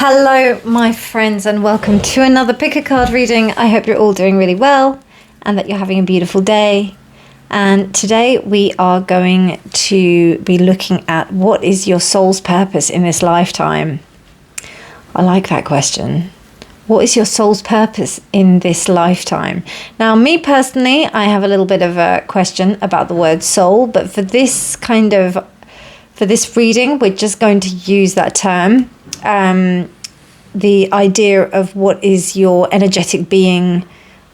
Hello my friends and welcome to another pick a card reading. I hope you're all doing really well and that you're having a beautiful day. And today we are going to be looking at what is your soul's purpose in this lifetime. I like that question. What is your soul's purpose in this lifetime? Now, me personally, I have a little bit of a question about the word soul, but for this reading, we're just going to use that term. The idea of what is your energetic being,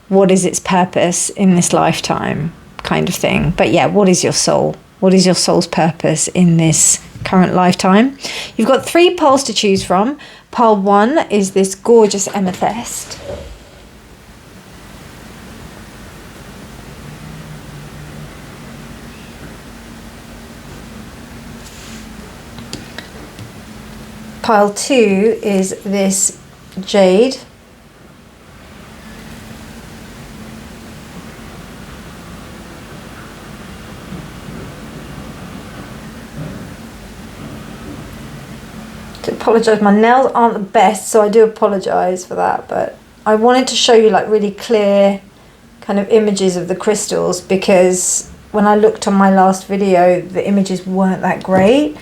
what is its purpose in this lifetime, kind of thing. But yeah, what is your soul? What is your soul's purpose in this current lifetime? You've got 3 piles to choose from. Pile 1 is this gorgeous amethyst. Pile 2 is this jade. To apologise, my nails aren't the best, so I do apologise for that, but I wanted to show you like really clear kind of images of the crystals, because when I looked on my last video the images weren't that great.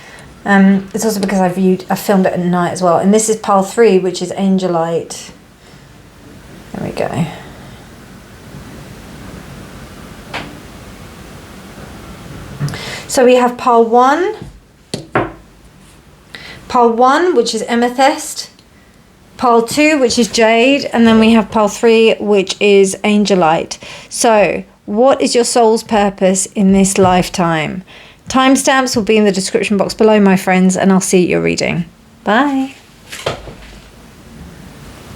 It's also because I filmed it at night as well. And this is pile 3, which is Angelite. There we go. So we have pile 1, which is amethyst, pile 2, which is jade, and then we have pile 3, which is Angelite. So what is your soul's purpose in this lifetime? Timestamps will be in the description box below, my friends, and I'll see you at your reading. Bye.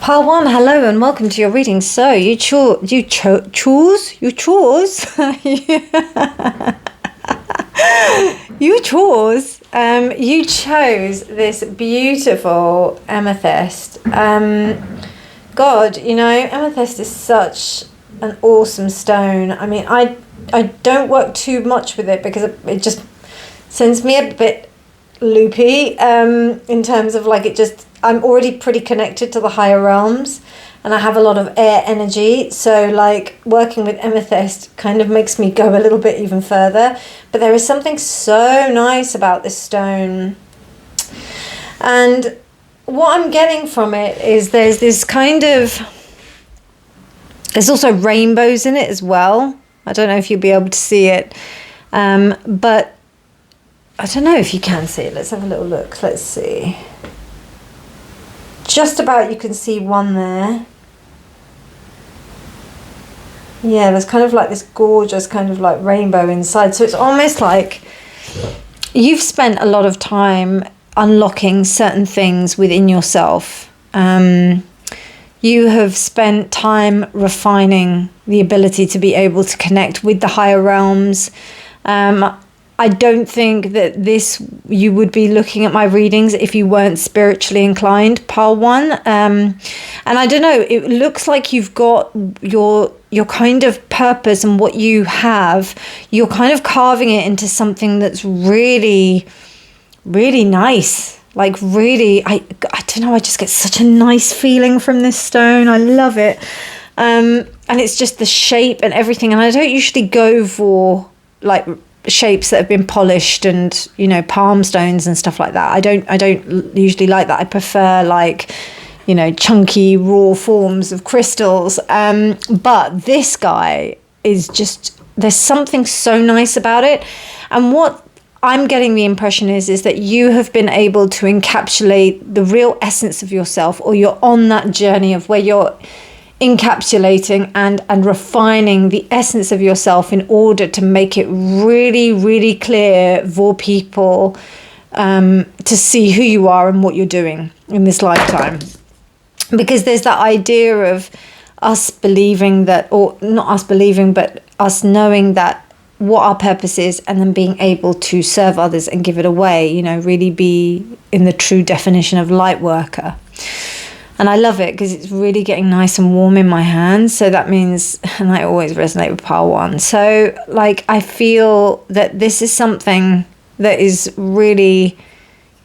Pile 1, hello and welcome to your reading. So you chose you chose this beautiful amethyst. God, you know, amethyst is such an awesome stone. I mean, I don't work too much with it because it just sends me a bit loopy in terms of like I'm already pretty connected to the higher realms and I have a lot of air energy, so like working with amethyst kind of makes me go a little bit even further. But there is something so nice about this stone, and what I'm getting from it is there's also rainbows in it as well. I don't know if you'll be able to see it, but I don't know if you can see it. Let's have a little look. Let's see. Just about you can see one there. Yeah, there's kind of like this gorgeous kind of like rainbow inside. So it's almost like you've spent a lot of time unlocking certain things within yourself. You have spent time refining the ability to be able to connect with the higher realms. I don't think that you would be looking at my readings if you weren't spiritually inclined, pile 1. And I don't know, it looks like you've got your kind of purpose and what you have, you're kind of carving it into something that's really, really nice. Like really, I don't know, I just get such a nice feeling from this stone. I love it. And it's just the shape and everything. And I don't usually go for like shapes that have been polished and, you know, palm stones and stuff like that. I don't usually like that. I prefer like, you know, chunky raw forms of crystals. But this guy is just, there's something so nice about it. And what I'm getting the impression is that you have been able to encapsulate the real essence of yourself, or you're on that journey of where you're encapsulating and refining the essence of yourself in order to make it really, really clear for people to see who you are and what you're doing in this lifetime. Because there's that idea of us believing that, or not us believing, but us knowing that what our purpose is, and then being able to serve others and give it away, you know, really be in the true definition of light worker. And I love it because it's really getting nice and warm in my hands. So that means, and I always resonate with pile 1. So like, I feel that this is something that is really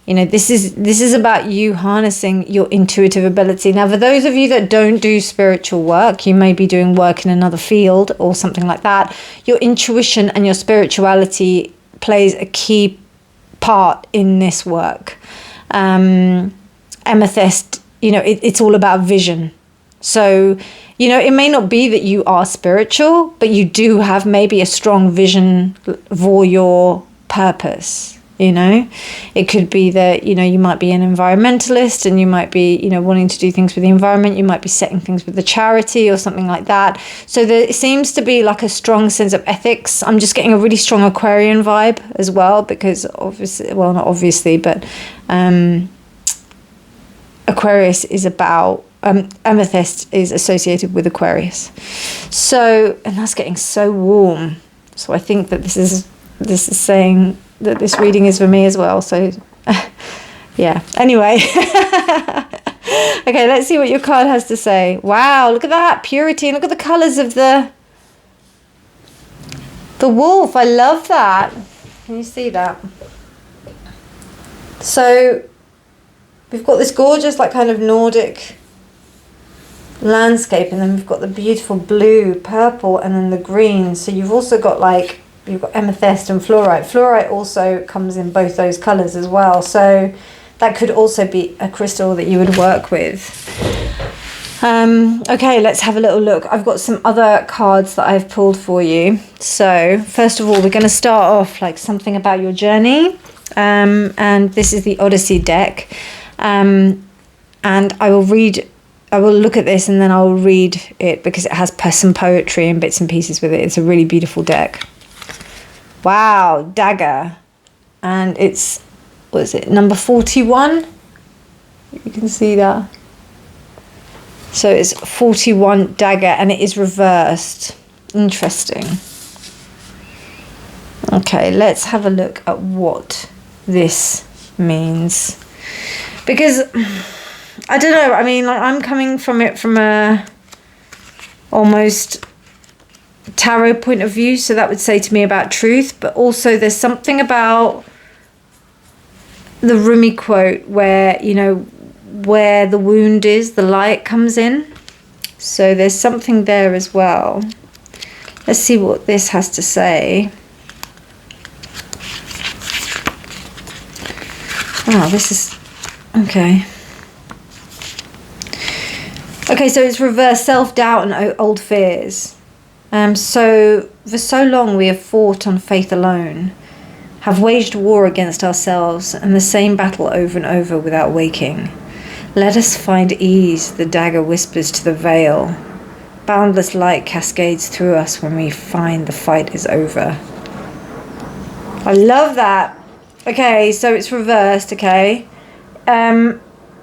You know, this is about you harnessing your intuitive ability. Now, for those of you that don't do spiritual work, you may be doing work in another field or something like that. Your intuition and your spirituality plays a key part in this work. Amethyst, you know, it's all about vision. So, you know, it may not be that you are spiritual, but you do have maybe a strong vision for your purpose. You know, it could be that, you know, you might be an environmentalist and you might be, you know, wanting to do things with the environment. You might be setting things with the charity or something like that. So there seems to be like a strong sense of ethics. I'm just getting a really strong Aquarian vibe as well, because obviously, well, not obviously, but Aquarius is about, Amethyst is associated with Aquarius. So, and that's getting so warm. So I think that this is saying that this reading is for me as well. So yeah, anyway. Okay, let's see what your card has to say. Wow, look at that purity, and look at the colors of the wolf. I love that. Can you see that? So we've got this gorgeous, like, kind of Nordic landscape, and then we've got the beautiful blue, purple, and then the green. So you've also got, like, you've got amethyst and fluorite. Fluorite also comes in both those colours as well. So that could also be a crystal that you would work with. Okay, let's have a little look. I've got some other cards that I've pulled for you. So first of all, we're going to start off like something about your journey. And this is the Odyssey deck. And I will look at this and then I will read it because it has some poetry and bits and pieces with it. It's a really beautiful deck. Wow, dagger. And it's, what is it, number 41? You can see that. So it's 41 dagger, and it is reversed. Interesting. Okay, let's have a look at what this means. Because, I don't know, I mean, like, I'm coming from it from a almost tarot point of view, so that would say to me about truth, but also there's something about the Rumi quote where, you know, where the wound is, the light comes in. So there's something there as well. Let's see what this has to say. Oh, this is okay. Okay, so it's reverse self-doubt and old fears. So for so long we have fought on faith alone, have waged war against ourselves and the same battle over and over without waking. Let us find ease, the dagger whispers to the veil. Boundless light cascades through us when we find the fight is over. I love that. Okay, so it's reversed, okay.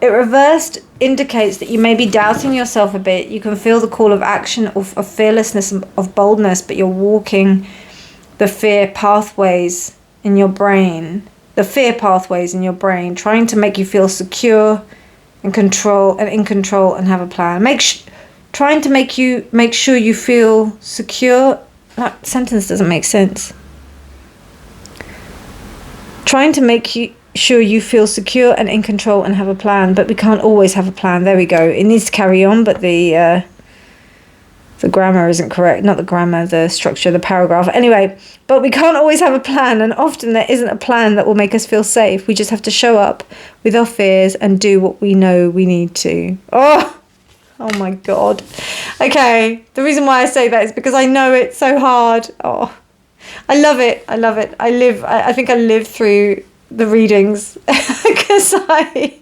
It reversed indicates that you may be doubting yourself a bit. You can feel the call of action, of fearlessness, of boldness, but you're walking the fear pathways in your brain. The fear pathways in your brain, trying to make you feel secure and in control and have a plan. Trying to make sure you feel secure. That sentence doesn't make sense. Trying to make sure you feel secure and in control and have a plan, but we can't always have a plan. There we go. It needs to carry on, but the grammar isn't correct. Not the grammar, the structure, the paragraph. Anyway, but we can't always have a plan, and often there isn't a plan that will make us feel safe. We just have to show up with our fears and do what we know we need to. Oh my God. Okay, the reason why I say that is because I know it's so hard. Oh, I love it. I love it. I think I live through the readings because I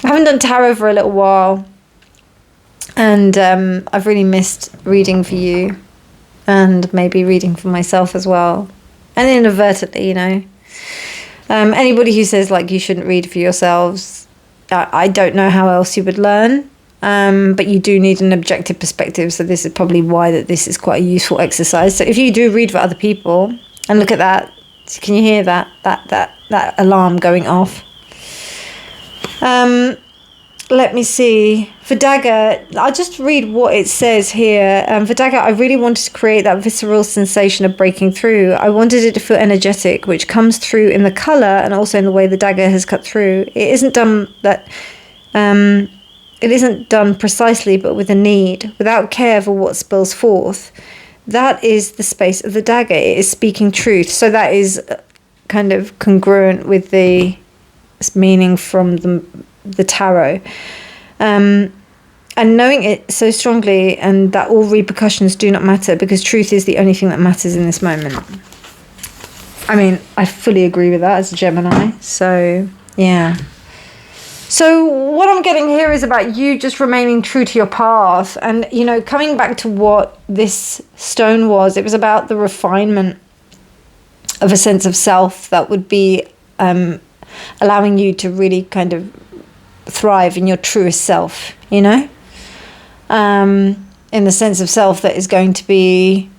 haven't done tarot for a little while, and I've really missed reading for you and maybe reading for myself as well, and inadvertently, you know, anybody who says like you shouldn't read for yourselves, I don't know how else you would learn, but you do need an objective perspective, so this is probably why that this is quite a useful exercise. So if you do read for other people, and look at that, can you hear that alarm going off? let me see. For dagger, I'll just read what it says here. For dagger, I really wanted to create that visceral sensation of breaking through. I wanted it to feel energetic, which comes through in the colour and also in the way the dagger has cut through. It isn't done precisely, but with a need, without care for what spills forth. That is the space of the dagger. It is speaking truth. So that is kind of congruent with the meaning from the tarot. And knowing it so strongly, and that all repercussions do not matter, because truth is the only thing that matters in this moment. I mean, I fully agree with that as a Gemini. So, yeah. So what I'm getting here is about you just remaining true to your path. And, you know, coming back to what this stone was, it was about the refinement of a sense of self that would be allowing you to really kind of thrive in your truest self, you know? In the sense of self that is going to be,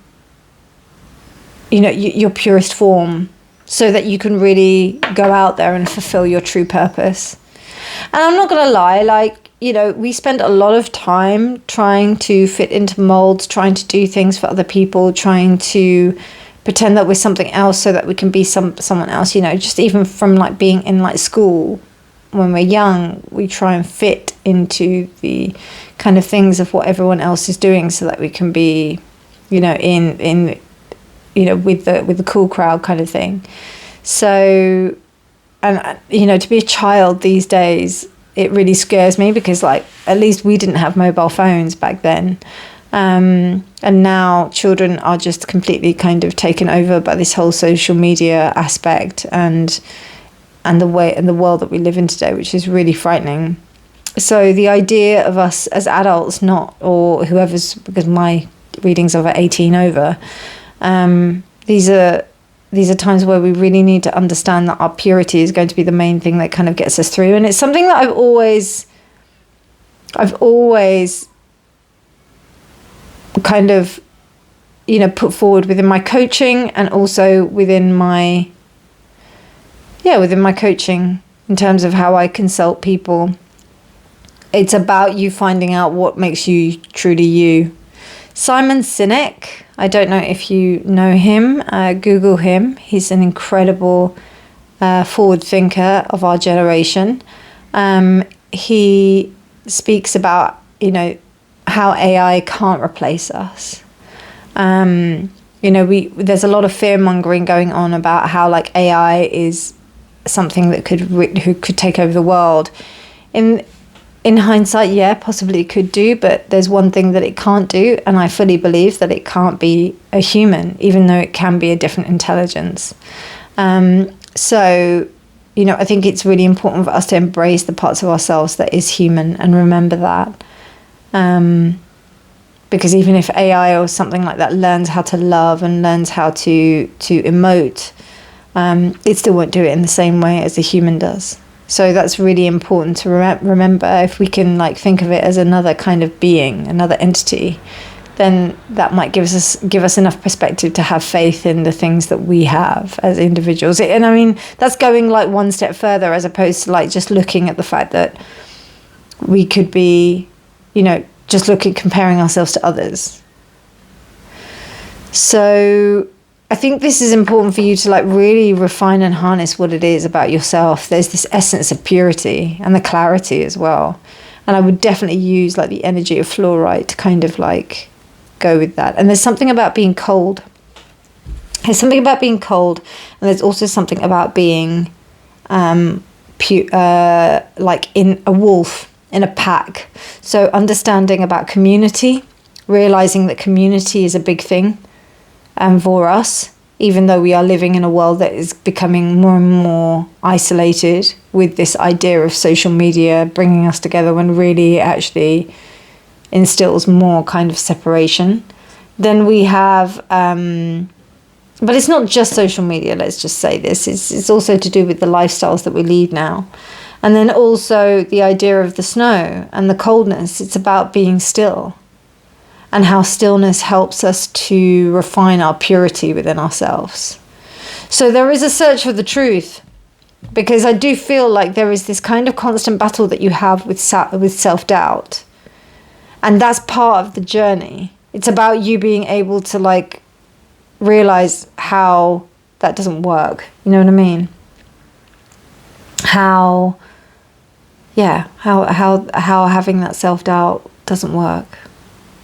you know, your purest form, so that you can really go out there and fulfill your true purpose. And I'm not going to lie, like, you know, we spend a lot of time trying to fit into molds, trying to do things for other people, trying to pretend that we're something else so that we can be someone else, you know, just even from like being in like school when we're young, we try and fit into the kind of things of what everyone else is doing so that we can be, you know, in you know, with the cool crowd kind of thing. So, and, you know, to be a child these days, it really scares me, because, like, at least we didn't have mobile phones back then. And now children are just completely kind of taken over by this whole social media aspect and the way and the world that we live in today, which is really frightening. So the idea of us as adults, not, or whoever's, because my readings are 18 over, these are times where we really need to understand that our purity is going to be the main thing that kind of gets us through. And it's something that I've always kind of, you know, put forward within my coaching, and also within my coaching in terms of how I consult people. It's about you finding out what makes you truly you. Simon Sinek, I don't know if you know him, Google him. He's an incredible forward thinker of our generation. He speaks about, you know, how AI can't replace us. You know, there's a lot of fear mongering going on about how, like, AI is something that could take over the world. In hindsight, yeah, possibly it could do, but there's one thing that it can't do, and I fully believe that it can't be a human, even though it can be a different intelligence. So, you know, I think it's really important for us to embrace the parts of ourselves that is human and remember that. Because even if AI or something like that learns how to love and learns how to emote, it still won't do it in the same way as a human does. So that's really important to remember. If we can, like, think of it as another kind of being, another entity, then that might give us enough perspective to have faith in the things that we have as individuals. And I mean, that's going like one step further, as opposed to like just looking at the fact that we could be, you know, just comparing ourselves to others. So I think this is important for you to, like, really refine and harness what it is about yourself. There's this essence of purity and the clarity as well. And I would definitely use, like, the energy of fluorite to kind of, like, go with that. And there's something about being cold. There's something about being cold. And there's also something about being, like, in a wolf, in a pack. So understanding about community, realizing that community is a big thing. For us, even though we are living in a world that is becoming more and more isolated, with this idea of social media bringing us together, when really it actually instills more kind of separation. Then we have, but it's not just social media, let's just say this, it's also to do with the lifestyles that we lead now. And then also the idea of the snow and the coldness. It's about being still, and how stillness helps us to refine our purity within ourselves. So there is a search for the truth. Because I do feel like there is this kind of constant battle that you have with self-doubt. And that's part of the journey. It's about you being able to like realize how that doesn't work. You know what I mean? How having that self-doubt doesn't work.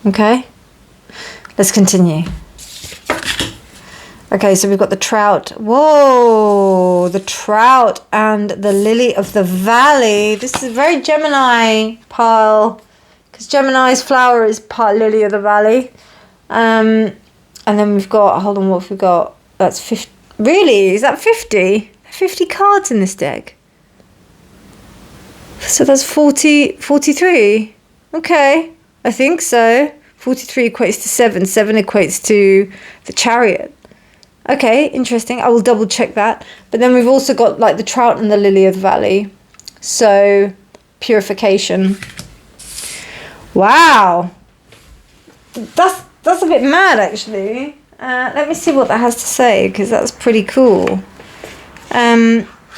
Okay? Let's continue. Okay, so we've got the trout. Whoa, the trout and the lily of the valley. This is very Gemini pile, because Gemini's flower is part lily of the valley. And then we've got, hold on, what have we got? That's 50. Really? Is that 50? 50 cards in this deck. So that's 43. Okay, I think so. 43 equates to 7. 7 equates to the Chariot. Okay, interesting. I will double check that. But then we've also got like the trout and the lily of the valley. So, purification. Wow. That's a bit mad, actually. Let me see what that has to say, because that's pretty cool.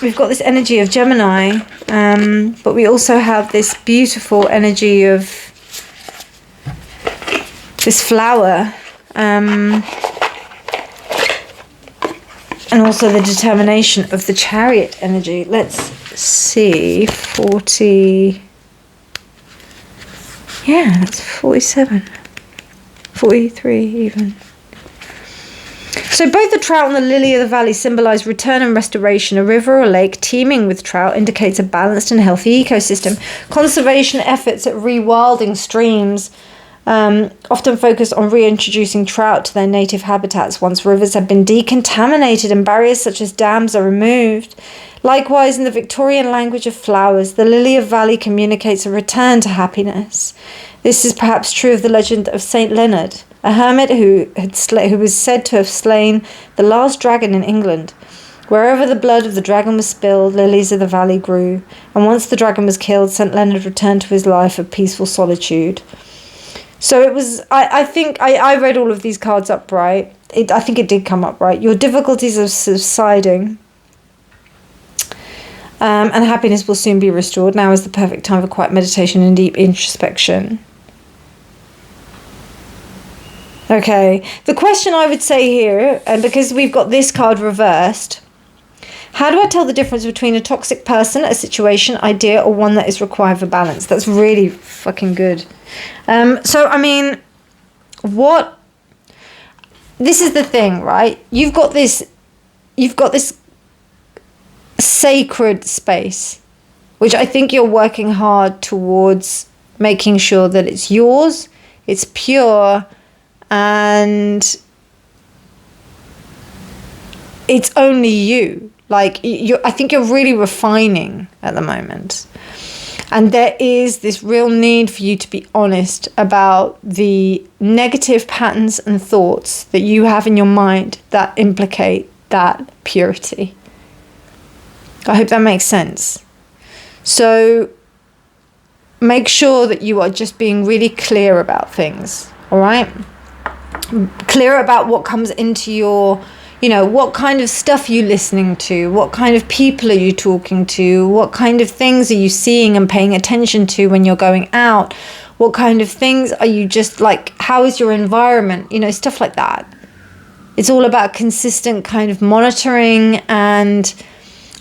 We've got this energy of Gemini, but we also have this beautiful energy of this flower. And also the determination of the Chariot energy. Let's see. 40. Yeah, that's 47. 43 even. So both the trout and the lily of the valley symbolize return and restoration. A river or lake teeming with trout indicates a balanced and healthy ecosystem. Conservation efforts at rewilding streams often focus on reintroducing trout to their native habitats once rivers have been decontaminated and barriers such as dams are removed. Likewise, in the Victorian language of flowers, the lily of valley communicates a return to happiness. This is perhaps true of the legend of Saint Leonard, a hermit who was said to have slain the last dragon in England. Wherever the blood of the dragon was spilled, lilies of the valley grew, and once the dragon was killed, Saint Leonard returned to his life of peaceful solitude. So it was, I think, I read all of these cards up right. I think it did come up right. Your difficulties are subsiding. And happiness will soon be restored. Now is the perfect time for quiet meditation and deep introspection. Okay. The question I would say here, and because we've got this card reversed, how do I tell the difference between a toxic person, a situation, idea, or one that is required for balance? That's really fucking good. So, I mean, this is the thing, right? You've got this sacred space, which I think you're working hard towards making sure that it's yours, it's pure, and it's only you. Like, I think you're really refining at the moment. And there is this real need for you to be honest about the negative patterns and thoughts that you have in your mind that implicate that purity. I hope that makes sense. So make sure that you are just being really clear about things, all right? Clear about what comes into your, what kind of stuff are you listening to? What kind of people are you talking to? What kind of things are you seeing and paying attention to when you're going out? What kind of things are you just like, how is your environment? Stuff like that. It's all about consistent kind of monitoring. And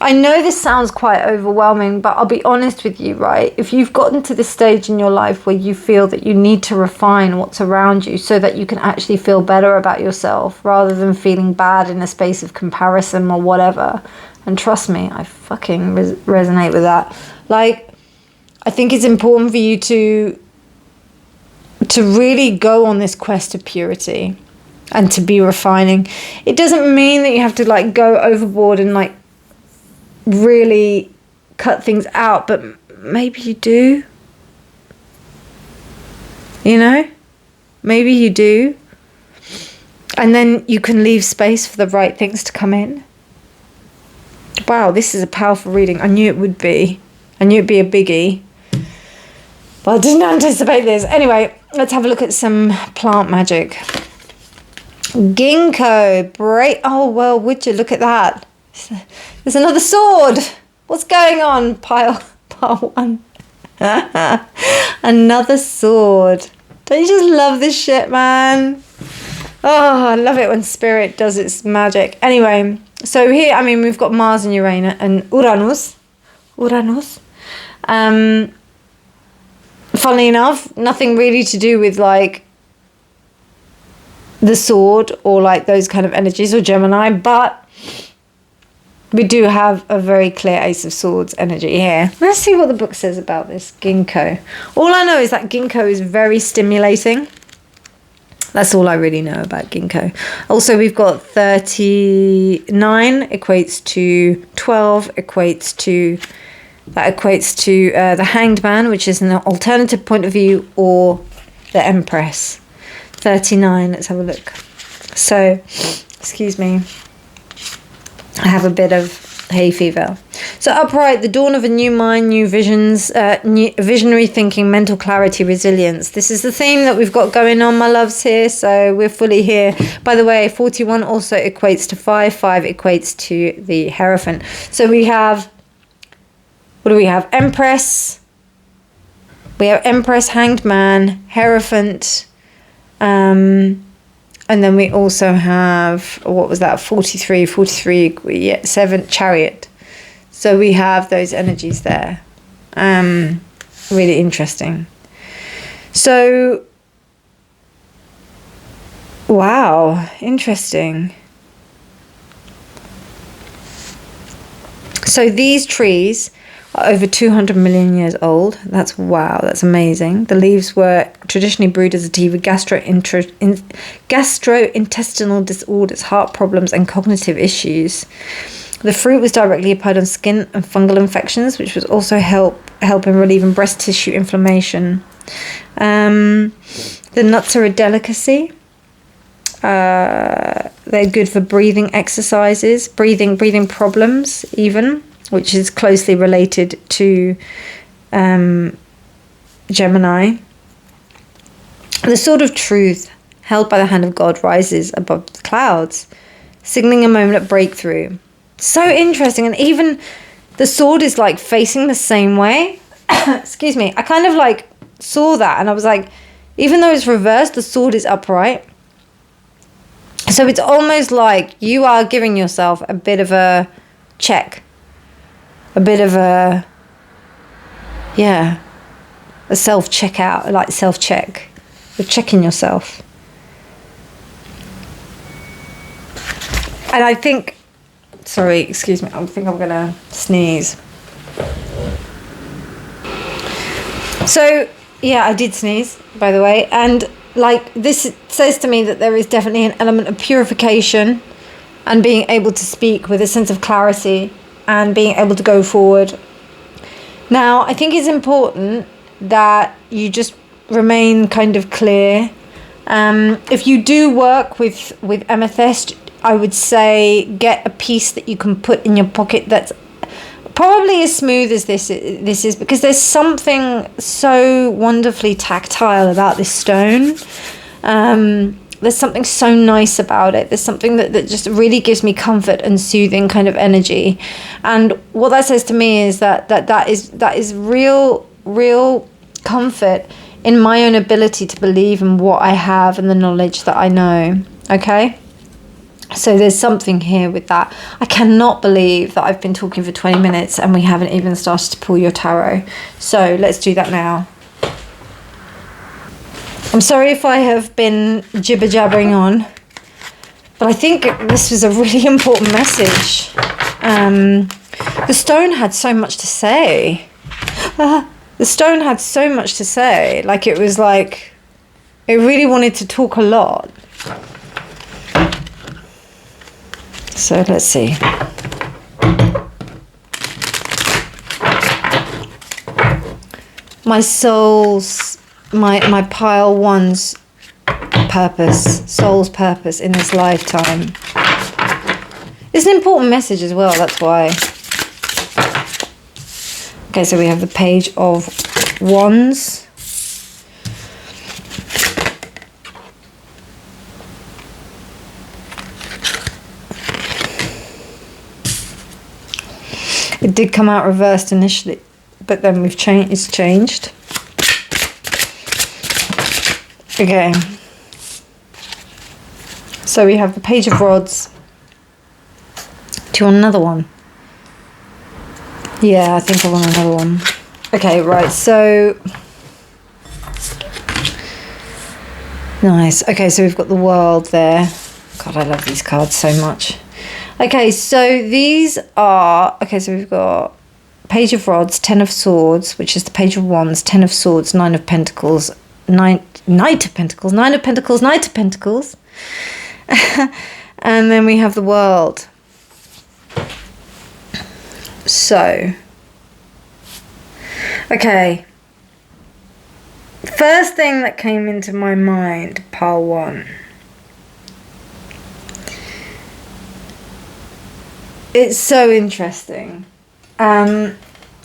I know this sounds quite overwhelming, but I'll be honest with you, right? If you've gotten to this stage in your life where you feel that you need to refine what's around you so that you can actually feel better about yourself rather than feeling bad in a space of comparison or whatever, and trust me, I fucking resonate with that. Like, I think it's important for you to really go on this quest of purity and to be refining. It doesn't mean that you have to like go overboard and like really cut things out, but maybe you do. Maybe you do. And then you can leave space for the right things to come in. Wow, this is a powerful reading. I knew it would be. I knew it'd be a biggie. But I didn't anticipate this. Anyway, let's have a look at some plant magic. Ginkgo. Oh, well, would you look at that? There's another sword. What's going on? Pile 1. Another sword. Don't you just love this shit, man? Oh, I love it when spirit does its magic. Anyway, so here, I mean, we've got Mars and Uranus and Uranus. Funnily enough, nothing really to do with like the sword or like those kind of energies or Gemini, but we do have a very clear Ace of Swords energy here. Let's see what the book says about this ginkgo. All I know is that ginkgo is very stimulating. That's all I really know about ginkgo. Also, we've got 39 equates to 12, that equates to the Hanged Man, which is an alternative point of view, or the Empress. 39, let's have a look. So, excuse me, I have a bit of hay fever. So upright, the dawn of a new mind, new visions, visionary thinking, mental clarity, resilience. This is the theme that we've got going on, my loves, here. So we're fully here. By the way, 41 also equates to 5. 5 equates to the Hierophant. So we have, what do we have? Empress. We have Empress, Hanged Man, Hierophant. And then we also have, what was that, 43, yeah, 7, Chariot. So we have those energies there. Really interesting. So, wow, interesting. So these trees are over 200 million years old. That's wow, that's amazing. The leaves were traditionally brewed as a tea with gastrointestinal disorders, heart problems, and cognitive issues. The fruit was directly applied on skin and fungal infections, which was also help in relieving breast tissue inflammation. The nuts are a delicacy. They're good for breathing exercises, breathing problems even, which is closely related to Gemini. The sword of truth, held by the hand of God, rises above the clouds, signaling a moment of breakthrough. So interesting. And even the sword is like facing the same way. Excuse me. I kind of like saw that and I was like, even though it's reversed, the sword is upright. So it's almost like you are giving yourself a bit of a check. A bit of a, yeah, a self-checkout, like self-check. You're checking yourself. And I think, sorry, excuse me, I think I'm going to sneeze. So, yeah, I did sneeze, by the way. And, like, this says to me that there is definitely an element of purification and being able to speak with a sense of clarity and being able to go forward. Now, I think it's important that you just remain kind of clear. If you do work with amethyst, I would say get a piece that you can put in your pocket that's probably as smooth as this is, because there's something so wonderfully tactile about this stone. There's something so nice about it. There's something that just really gives me comfort and soothing kind of energy. And what that says to me is that is real comfort in my own ability to believe in what I have and the knowledge that I know. Okay? So there's something here with that. I cannot believe that I've been talking for 20 minutes and we haven't even started to pull your tarot. So let's do that now. I'm sorry if I have been jibber-jabbering on, but I think this was a really important message. The stone had so much to say. The stone had so much to say. Like, it was like, it really wanted to talk a lot. So let's see. My soul's, my pile one's soul's purpose in this lifetime. It's an important message as well, that's why. Okay, so we have the Page of Wands. It did come out reversed initially, but then we've changed. It's changed. Okay. So we have the Page of Rods. Do you want another one? Yeah, I think I want another one. Okay, right, so... Nice. Okay, so we've got the World there. God, I love these cards so much. Okay, so these are... Okay, so we've got Page of Rods, Ten of Swords, which is the Page of Wands, Ten of Swords, Nine of Pentacles, Knight of Pentacles, Nine of Pentacles, Knight of Pentacles. And then we have the World. So, okay. First thing that came into my mind, pile one. It's so interesting. And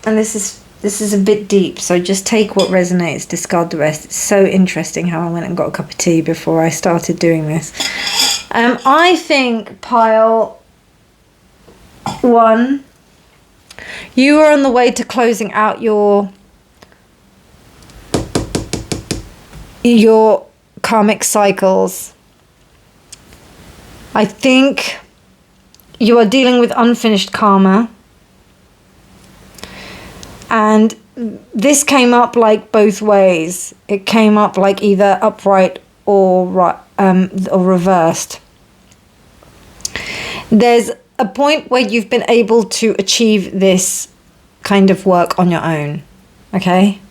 this is a bit deep, so just take what resonates, discard the rest. It's so interesting how I went and got a cup of tea before I started doing this. I think pile one, you are on the way to closing out your karmic cycles. I think you are dealing with unfinished karma. And this came up like both ways. It came up like either upright or reversed. There's a point where you've been able to achieve this kind of work on your own. Okay?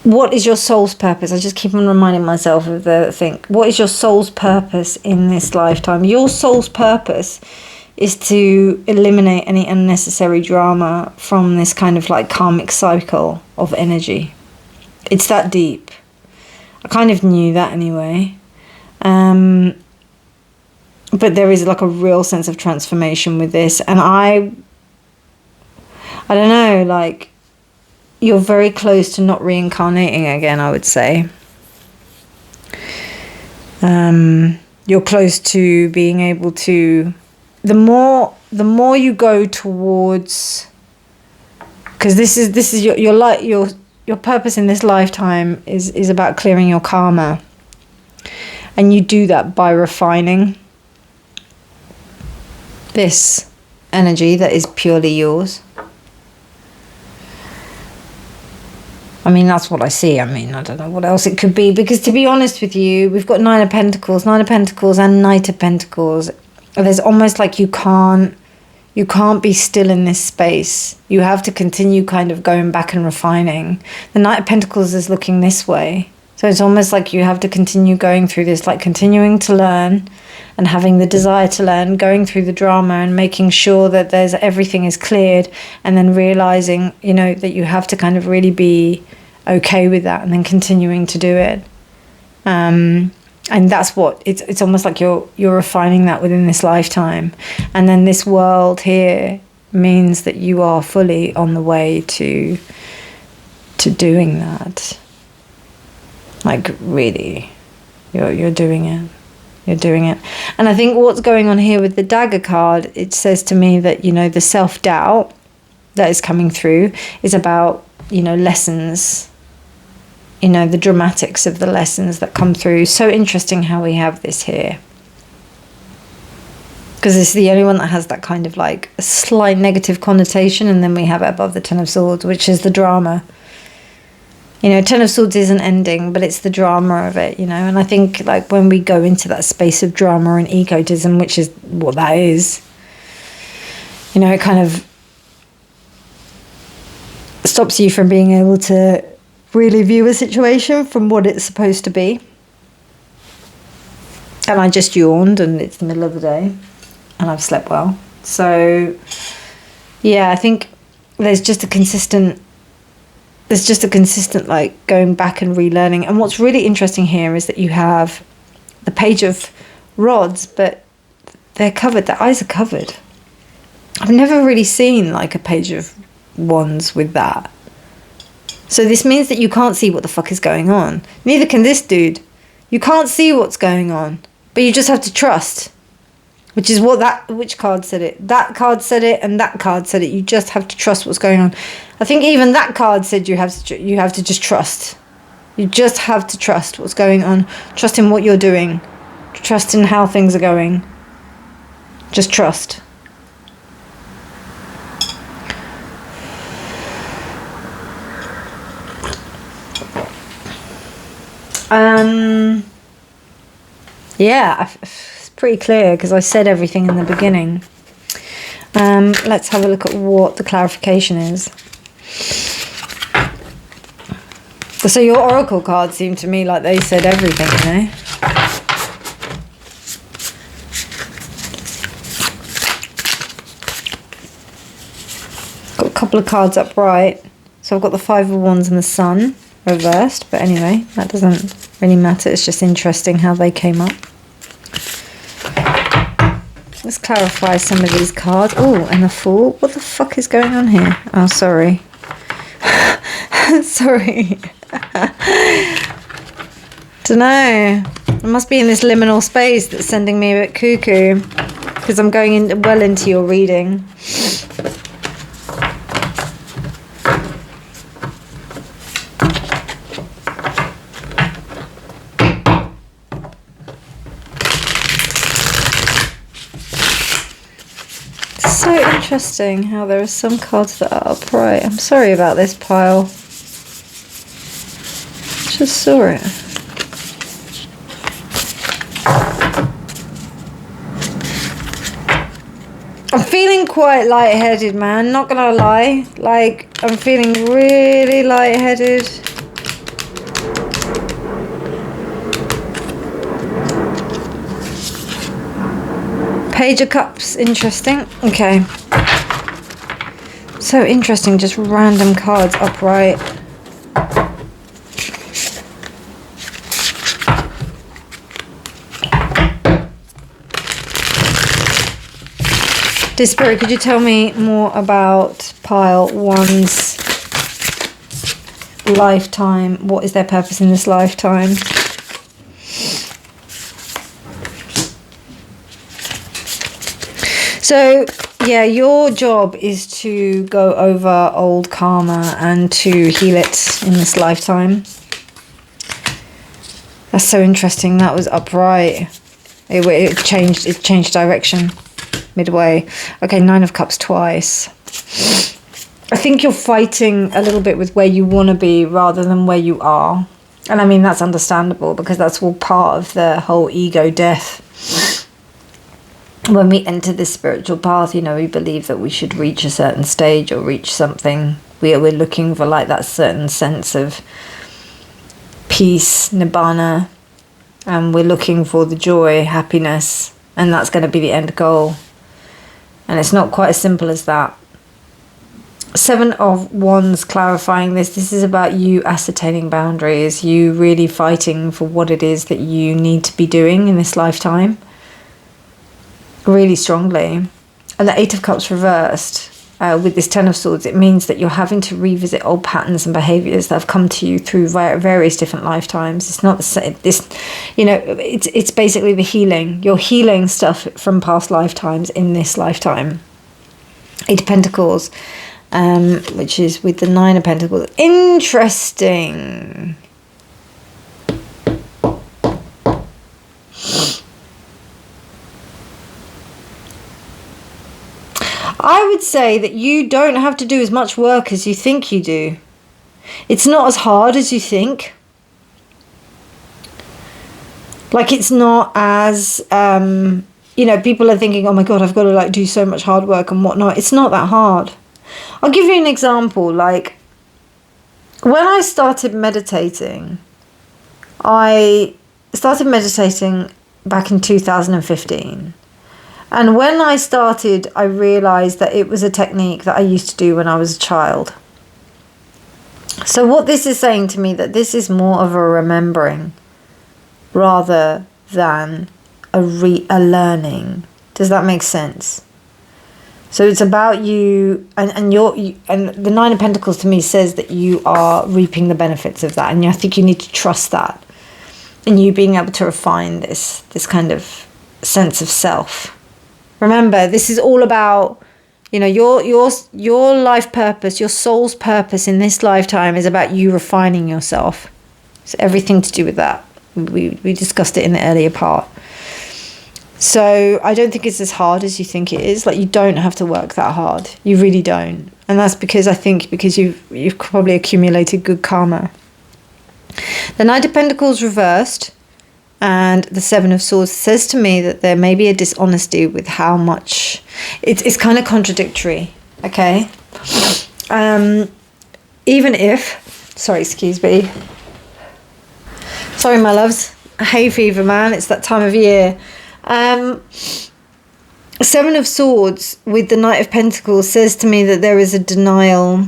What is your soul's purpose? I just keep on reminding myself of the thing. What is your soul's purpose in this lifetime? Your soul's purpose is to eliminate any unnecessary drama from this kind of like karmic cycle of energy. It's that deep. I kind of knew that anyway. But there is like a real sense of transformation with this. And I don't know, like, you're very close to not reincarnating again, I would say. You're close to being able to... The more you go towards... Because this is your purpose in this lifetime is about clearing your karma. And you do that by refining this energy that is purely yours. I mean, that's what I see. I mean, I don't know what else it could be. Because to be honest with you, we've got Nine of Pentacles and Knight of Pentacles. There's almost like you can't be still in this space. You have to continue kind of going back and refining. The Knight of Pentacles is looking this way. So it's almost like you have to continue going through this, like continuing to learn and having the desire to learn, going through the drama and making sure that everything is cleared, and then realizing, you know, that you have to kind of really be okay with that and then continuing to do it. And that's what it's almost like you're refining that within this lifetime. And then this world here means that you are fully on the way to doing that. Like, really, you're doing it. You're doing it. And I think what's going on here with the dagger card, it says to me that, you know, the self-doubt that is coming through is about, you know, lessons, you know, the dramatics of the lessons that come through. So interesting how we have this here. Because it's the only one that has that kind of like a slight negative connotation, and then we have it above the Ten of Swords, which is the drama. You know, Ten of Swords isn't ending, but it's the drama of it, you know. And I think, like, when we go into that space of drama and egotism, which is what that is, you know, it kind of stops you from being able to really view a situation from what it's supposed to be. And I just yawned, and it's the middle of the day, and I've slept well. So, yeah, I think there's just a consistent like going back and relearning. And what's really interesting here is that you have the Page of Rods, but they're covered, their eyes are covered. I've never really seen like a Page of Wands with that. So this means that you can't see what the fuck is going on. Neither can this dude. You can't see what's going on, but you just have to trust which is which card said it? That card said it, and that card said it. You just have to trust what's going on. I think even that card said you have to just trust. You just have to trust what's going on. Trust in what you're doing. Trust in how things are going. Just trust. Yeah, it's pretty clear because I said everything in the beginning. Let's have a look at what the clarification is. So your oracle cards seem to me like they said everything, you know? Got a couple of cards upright. So I've got the Five of Wands and the Sun reversed, but anyway, that doesn't really matter. It's just interesting how they came up. Let's clarify some of these cards. Oh, and the Fool. What the fuck is going on here? Oh, sorry. Sorry. Dunno. I must be in this liminal space that's sending me a bit cuckoo because I'm going well into your reading. So interesting how there are some cards that are upright. I'm sorry about this pile. Just saw it. I'm feeling quite lightheaded, man. Not gonna lie. Like, I'm feeling really lightheaded. Page of Cups, interesting. Okay. So interesting, just random cards upright. Dear Spirit, could you tell me more about pile 1's lifetime? What is their purpose in this lifetime? So, yeah, your job is to go over old karma and to heal it in this lifetime. That's so interesting. That was upright. It changed direction midway. Okay, 9 of Cups twice. I think you're fighting a little bit with where you want to be rather than where you are. And I mean, that's understandable because that's all part of the whole ego death. When we enter this spiritual path, you know, we believe that we should reach a certain stage or reach something. We're looking for like that certain sense of peace, nibbana, and we're looking for the joy, happiness, and that's going to be the end goal. And it's not quite as simple as that. 7 of Wands clarifying this. This is about you ascertaining boundaries, you really fighting for what it is that you need to be doing in this lifetime. Really strongly. And the 8 of Cups reversed with this 10 of Swords, it means that you're having to revisit old patterns and behaviors that have come to you through various different lifetimes. It's not the same, this, you know, it's basically the healing. You're healing stuff from past lifetimes in this lifetime. 8 of Pentacles, which is with the 9 of Pentacles. Interesting. I would say that you don't have to do as much work as you think you do. It's not as hard as you think. Like, it's not as, you know, people are thinking, oh my God, I've got to like do so much hard work and whatnot. It's not that hard. I'll give you an example. Like, when I started meditating, back in 2015. And when I started, I realized that it was a technique that I used to do when I was a child. So what this is saying to me, that this is more of a remembering rather than a learning. Does that make sense? So it's about you, and the 9 of Pentacles to me says that you are reaping the benefits of that, and I think you need to trust that, and you being able to refine this kind of sense of self. Remember, this is all about, you know, your life purpose, your soul's purpose in this lifetime is about you refining yourself. It's everything to do with that. We discussed it in the earlier part. So I don't think it's as hard as you think it is. Like, you don't have to work that hard. You really don't. And that's because you've probably accumulated good karma. The Knight of Pentacles reversed and the Seven of Swords says to me that there may be a dishonesty with how much it's kind of contradictory. Okay. Even if, sorry, excuse me. Sorry, my loves. Hay fever, man. It's that time of year. Seven of Swords with the Knight of Pentacles says to me that there is a denial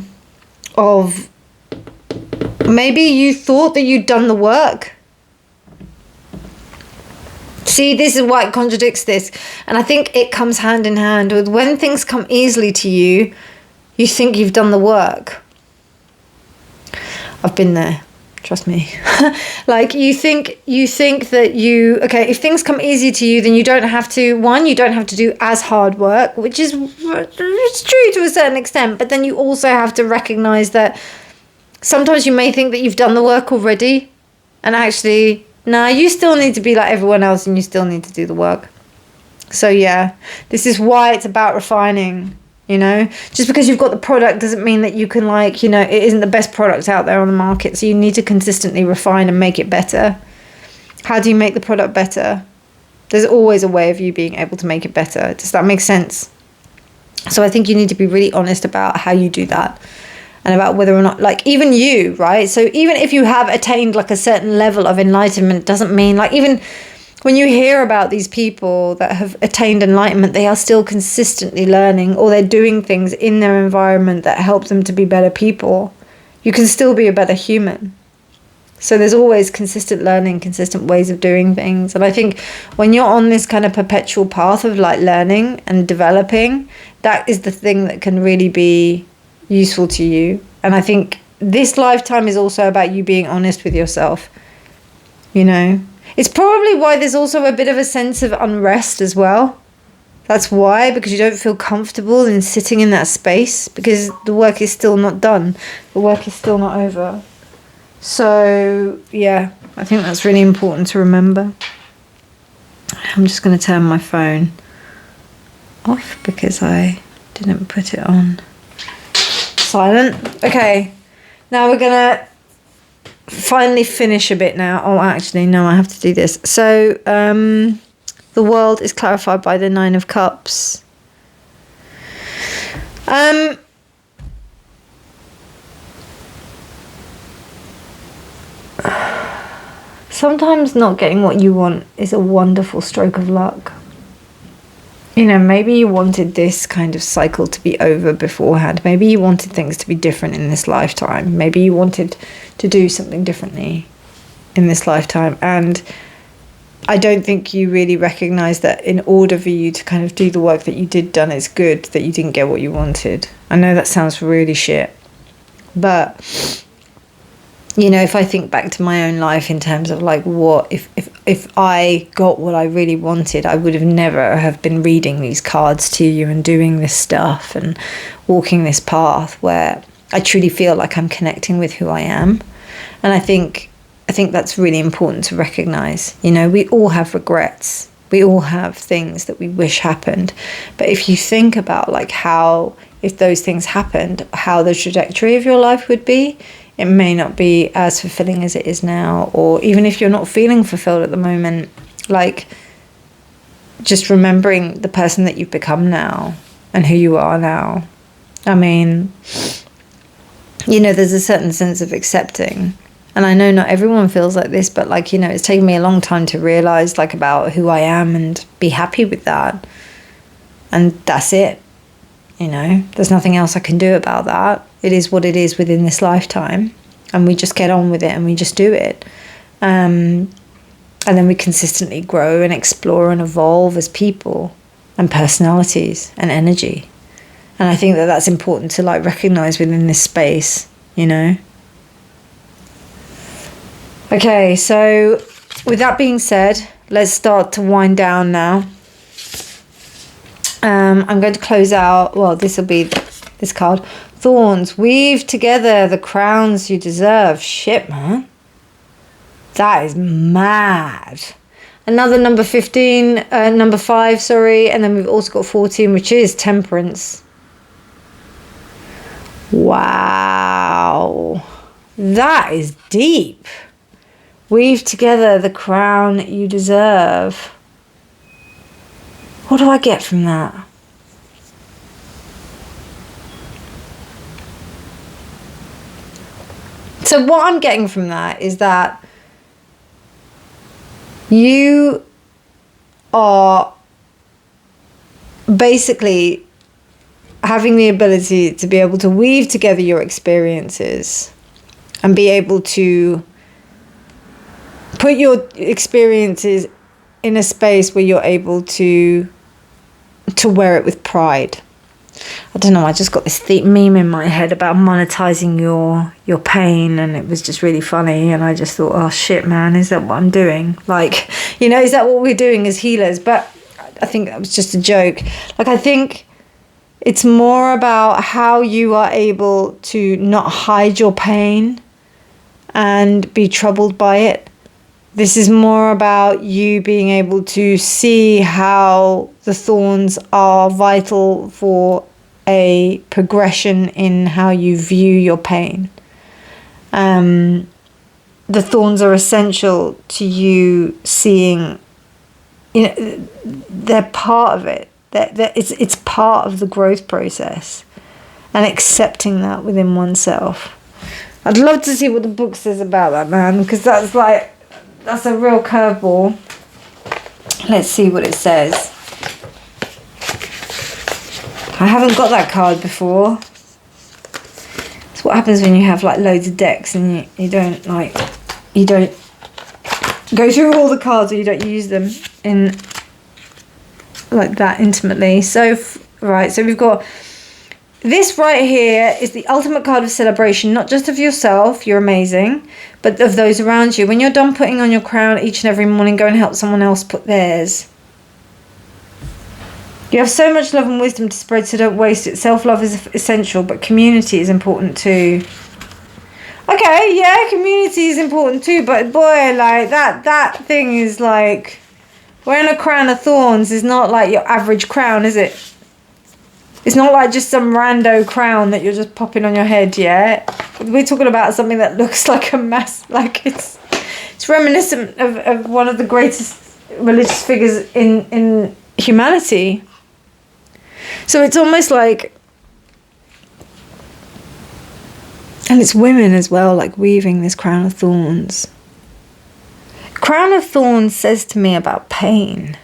of, maybe you thought that you'd done the work. See, this is why it contradicts this. And I think it comes hand in hand with when things come easily to you, you think you've done the work. I've been there. Trust me. Like, you think that okay, if things come easy to you, then you don't have to, you don't have to do as hard work, which is, it's true to a certain extent, but then you also have to recognize that sometimes you may think that you've done the work already, and actually, no, you still need to be like everyone else, and you still need to do the work. So yeah, this is why it's about refining. You know, just because you've got the product doesn't mean that you can, like, you know, it isn't the best product out there on the market. So you need to consistently refine and make it better. How do you make the product better? There's always a way of you being able to make it better. Does that make sense? So I think you need to be really honest about how you do that and about whether or not, like, even you, right? So even if you have attained like a certain level of enlightenment, doesn't mean, like, even when you hear about these people that have attained enlightenment, they are still consistently learning, or they're doing things in their environment that help them to be better people. You can still be a better human. So there's always consistent learning, consistent ways of doing things. And I think when you're on this kind of perpetual path of like learning and developing, that is the thing that can really be useful to you. And I think this lifetime is also about you being honest with yourself, you know. It's probably why there's also a bit of a sense of unrest as well. That's why, because you don't feel comfortable in sitting in that space, because the work is still not done. The work is still not over. So, yeah, I think that's really important to remember. I'm just going to turn my phone off because I didn't put it on silent. Okay, now we're going to finally finish a bit now. Oh, actually, no, I have to do this. So, the world is clarified by the Nine of Cups. Sometimes not getting what you want is a wonderful stroke of luck. You know, maybe you wanted this kind of cycle to be over beforehand. Maybe you wanted things to be different in this lifetime. Maybe you wanted to do something differently in this lifetime. And I don't think you really recognize that in order for you to kind of do the work that you did done, it's good that you didn't get what you wanted. I know that sounds really shit. But, you know, if I think back to my own life in terms of like what, if I got what I really wanted, I would have never have been reading these cards to you and doing this stuff and walking this path where I truly feel like I'm connecting with who I am. And I think that's really important to recognize. You know, we all have regrets. We all have things that we wish happened. But if you think about like how, if those things happened, how the trajectory of your life would be, it may not be as fulfilling as it is now. Or even if you're not feeling fulfilled at the moment, like just remembering the person that you've become now and who you are now. I mean, you know, there's a certain sense of accepting. And I know not everyone feels like this, but like, you know, it's taken me a long time to realize like about who I am and be happy with that. And that's it. You know, there's nothing else I can do about that. It is what it is within this lifetime. And we just get on with it and we just do it. And then we consistently grow and explore and evolve as people and personalities and energy. And I think that that's important to like recognize within this space, you know. Okay, so with that being said, let's start to wind down now. I'm going to close out, well, this will be this card. Thorns, weave together the crowns you deserve. Shit, man. That is mad. Another number 15, number 5, sorry. And then we've also got 14, which is temperance. Wow. That is deep. Weave together the crown you deserve. What do I get from that? So what I'm getting from that is that you are basically having the ability to be able to weave together your experiences and be able to put your experiences in a space where you're able to wear it with pride. I don't know, I just got this meme in my head about monetizing your pain, and it was just really funny, and I just thought, oh shit, man, is that what I'm doing? Like, you know, is that what we're doing as healers? But I think that was just a joke. Like, I think it's more about how you are able to not hide your pain and be troubled by it. This is more about you being able to see how the thorns are vital for a progression in how you view your pain. The thorns are essential to you seeing, you know, they're part of it. It's part of the growth process, and accepting that within oneself. I'd love to see what the book says about that, man, because that's a real curveball. Let's see what it says. I haven't got that card before. It's what happens when you have like loads of decks and you don't go through all the cards, or you don't use them in like that intimately. So right, so we've got this right here is the ultimate card of celebration, not just of yourself, you're amazing, but of those around you. When you're done putting on your crown each and every morning, go and help someone else put theirs. You have so much love and wisdom to spread, so don't waste it. Self-love is essential, but community is important too. Okay, yeah, community is important too, but boy, like that thing is like, wearing a crown of thorns is not like your average crown, is it? It's not like just some rando crown that you're just popping on your head, yeah? We're talking about something that looks like a mass, like it's reminiscent of one of the greatest religious figures in humanity. So it's almost like, and it's women as well, like weaving this crown of thorns. Crown of thorns says to me about pain.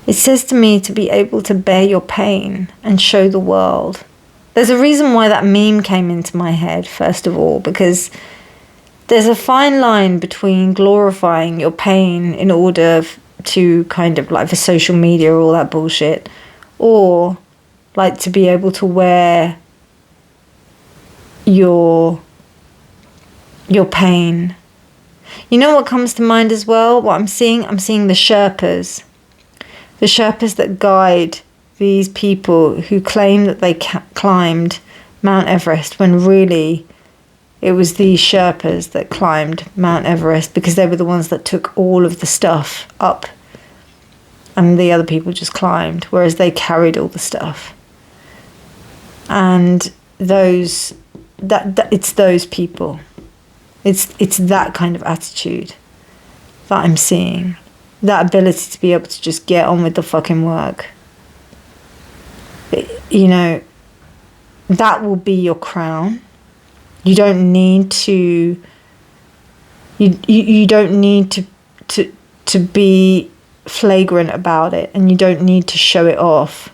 It says to me to be able to bear your pain and show the world. There's a reason why that meme came into my head, first of all, because there's a fine line between glorifying your pain in order to kind of like for social media or all that bullshit, or like to be able to wear your pain. You know what comes to mind as well? What I'm seeing the Sherpas. The Sherpas that guide these people who claim that they climbed Mount Everest, when really it was these Sherpas that climbed Mount Everest because they were the ones that took all of the stuff up, and the other people just climbed, whereas they carried all the stuff. And it's those people. It's that kind of attitude that I'm seeing. That ability to be able to just get on with the fucking work. You know, that will be your crown. You don't need to you don't need to be flagrant about it, and you don't need to show it off.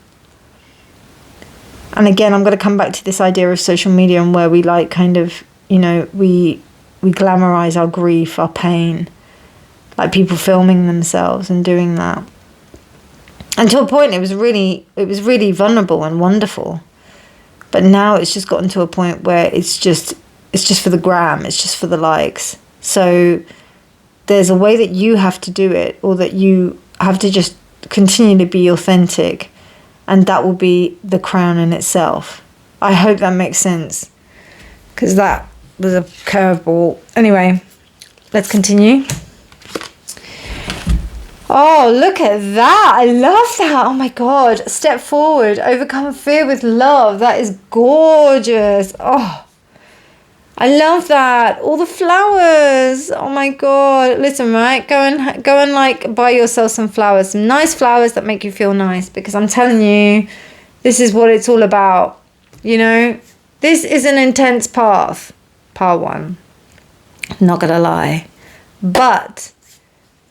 And again, I'm going to come back to this idea of social media, and where we like kind of, you know, we glamorize our grief, our pain, like people filming themselves and doing that. And to a point, it was really vulnerable and wonderful. But now it's just gotten to a point where it's just for the gram, it's just for the likes. So there's a way that you have to do it, or that you have to just continue to be authentic and that will be the crown in itself. I hope that makes sense, because that was a curveball. Anyway, let's continue. Oh, look at that. I love that. Oh my God. Step forward. Overcome fear with love. That is gorgeous. Oh, I love that. All the flowers. Oh my God. Listen, right? Go and like buy yourself some flowers. Some nice flowers that make you feel nice. Because I'm telling you, this is what it's all about. You know, this is an intense path. Part 1. I'm not going to lie. But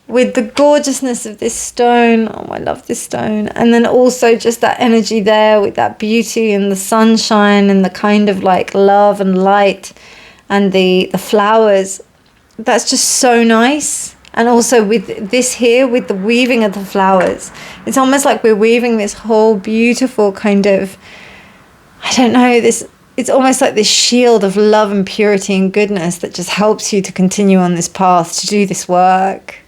with the gorgeousness of this stone, oh, I love this stone. And then also just that energy there with that beauty and the sunshine and the kind of like love and light and the flowers. That's just so nice. And also with this here, with the weaving of the flowers, it's almost like we're weaving this whole beautiful kind of, I don't know, this, it's almost like this shield of love and purity and goodness that just helps you to continue on this path, to do this work.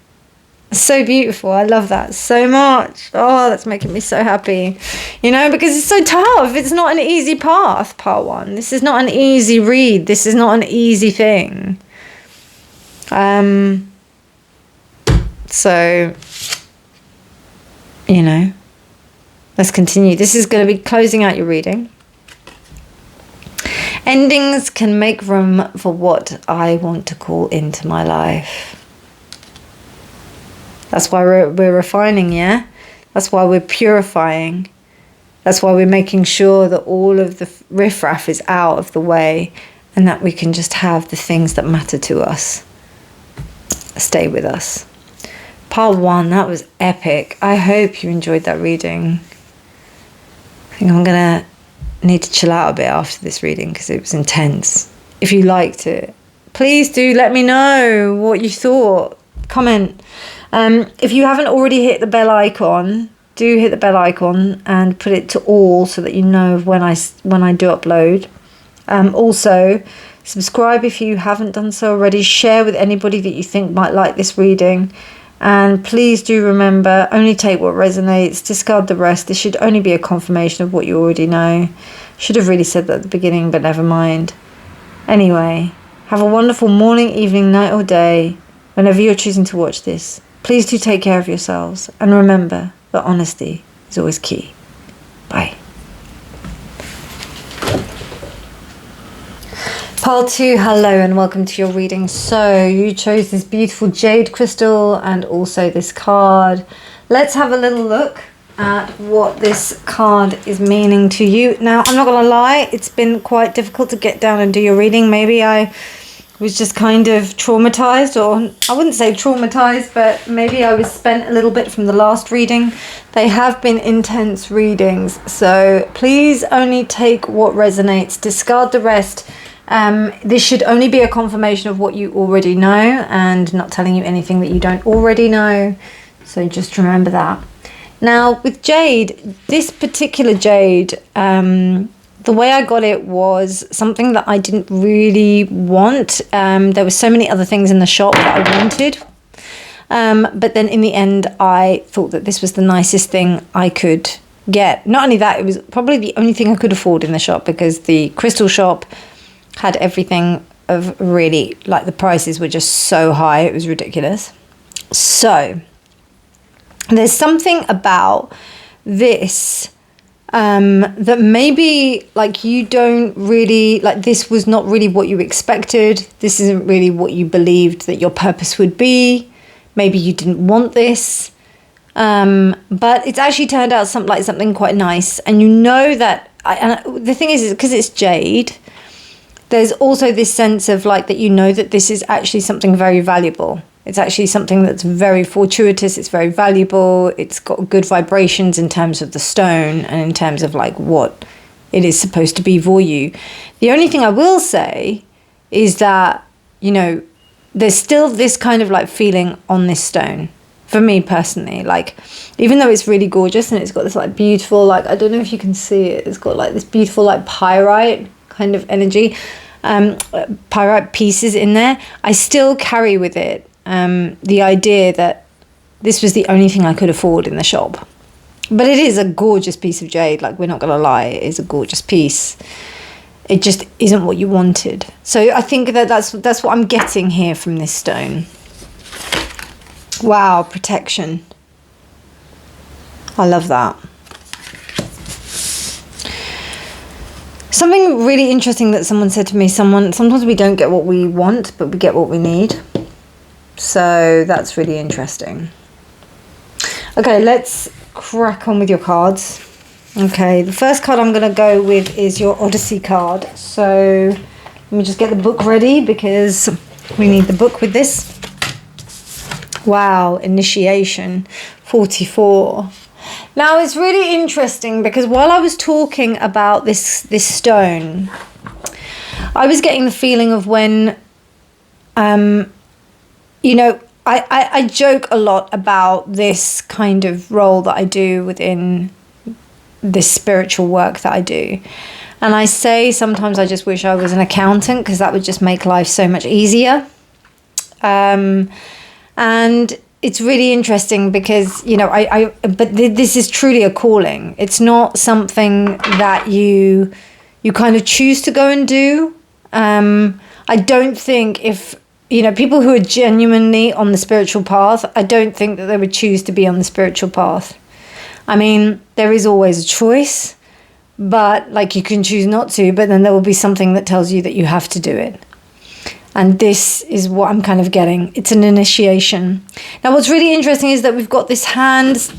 So beautiful. I love that so much. Oh, that's making me so happy. You know, because it's so tough. It's not an easy path, part 1. This is not an easy read. This is not an easy thing. So, you know, let's continue. This is going to be closing out your reading. Endings can make room for what I want to call into my life. That's why we're refining, yeah? That's why we're purifying. That's why we're making sure that all of the riffraff is out of the way and that we can just have the things that matter to us stay with us. Part 1, that was epic. I hope you enjoyed that reading. I think I'm going to need to chill out a bit after this reading because it was intense. If you liked it, please do let me know what you thought. Comment. If you haven't already hit the bell icon, do hit the bell icon and put it to all so that you know when I do upload. Also, subscribe if you haven't done so already. Share with anybody that you think might like this reading. And please do remember, only take what resonates, discard the rest. This should only be a confirmation of what you already know. Should have really said that at the beginning, but never mind. Anyway, have a wonderful morning, evening, night or day, whenever you're choosing to watch this. Please do take care of yourselves. And remember that honesty is always key. Bye. Part 2, hello and welcome to your reading. So you chose this beautiful jade crystal and also this card. Let's have a little look at what this card is meaning to you. Now, I'm not going to lie, it's been quite difficult to get down and do your reading. Maybe I was just kind of traumatized, or I wouldn't say traumatized, but maybe I was spent a little bit from the last reading. They have been intense readings, so please only take what resonates, discard the rest. This should only be a confirmation of what you already know and not telling you anything that you don't already know. So just remember that. Now with jade, this particular jade, the way I got it was something that I didn't really want. There were so many other things in the shop that I wanted. But then in the end, I thought that this was the nicest thing I could get. Not only that, it was probably the only thing I could afford in the shop because the crystal shop had everything of really, like the prices were just so high, it was ridiculous. So there's something about this that maybe like you don't really, like this was not really what you expected. This isn't really what you believed that your purpose would be. Maybe you didn't want this. But it's actually turned out something quite nice. And you know that, the thing is because it's jade, there's also this sense of like that you know that this is actually something very valuable. It's actually something that's very fortuitous. It's very valuable. It's got good vibrations in terms of the stone and in terms of like what it is supposed to be for you. The only thing I will say is that, you know, there's still this kind of like feeling on this stone for me personally. Like, even though it's really gorgeous and it's got this like beautiful, like, I don't know if you can see it. It's got like this beautiful like pyrite kind of energy, pyrite pieces in there. I still carry with it the idea that this was the only thing I could afford in the shop. But it is a gorgeous piece of jade. Like, we're not going to lie. It is a gorgeous piece. It just isn't what you wanted. So I think that's what I'm getting here from this stone. Wow, protection. I love that. Something really interesting that someone said to me, sometimes we don't get what we want, but we get what we need. So that's really interesting. Okay, let's crack on with your cards. Okay, the first card I'm going to go with is your Odyssey card. So let me just get the book ready because we need the book with this. Wow, initiation, 44. Now it's really interesting because while I was talking about this stone, I was getting the feeling of when, you know, I joke a lot about this kind of role that I do within this spiritual work that I do. And I say sometimes I just wish I was an accountant because that would just make life so much easier. And it's really interesting because, you know, but this is truly a calling. It's not something that you kind of choose to go and do. I don't think if, you know, people who are genuinely on the spiritual path, I don't think that they would choose to be on the spiritual path. I mean, there is always a choice, but like you can choose not to, but then there will be something that tells you that you have to do it. And this is what I'm kind of getting. It's an initiation. Now, what's really interesting is that we've got this hand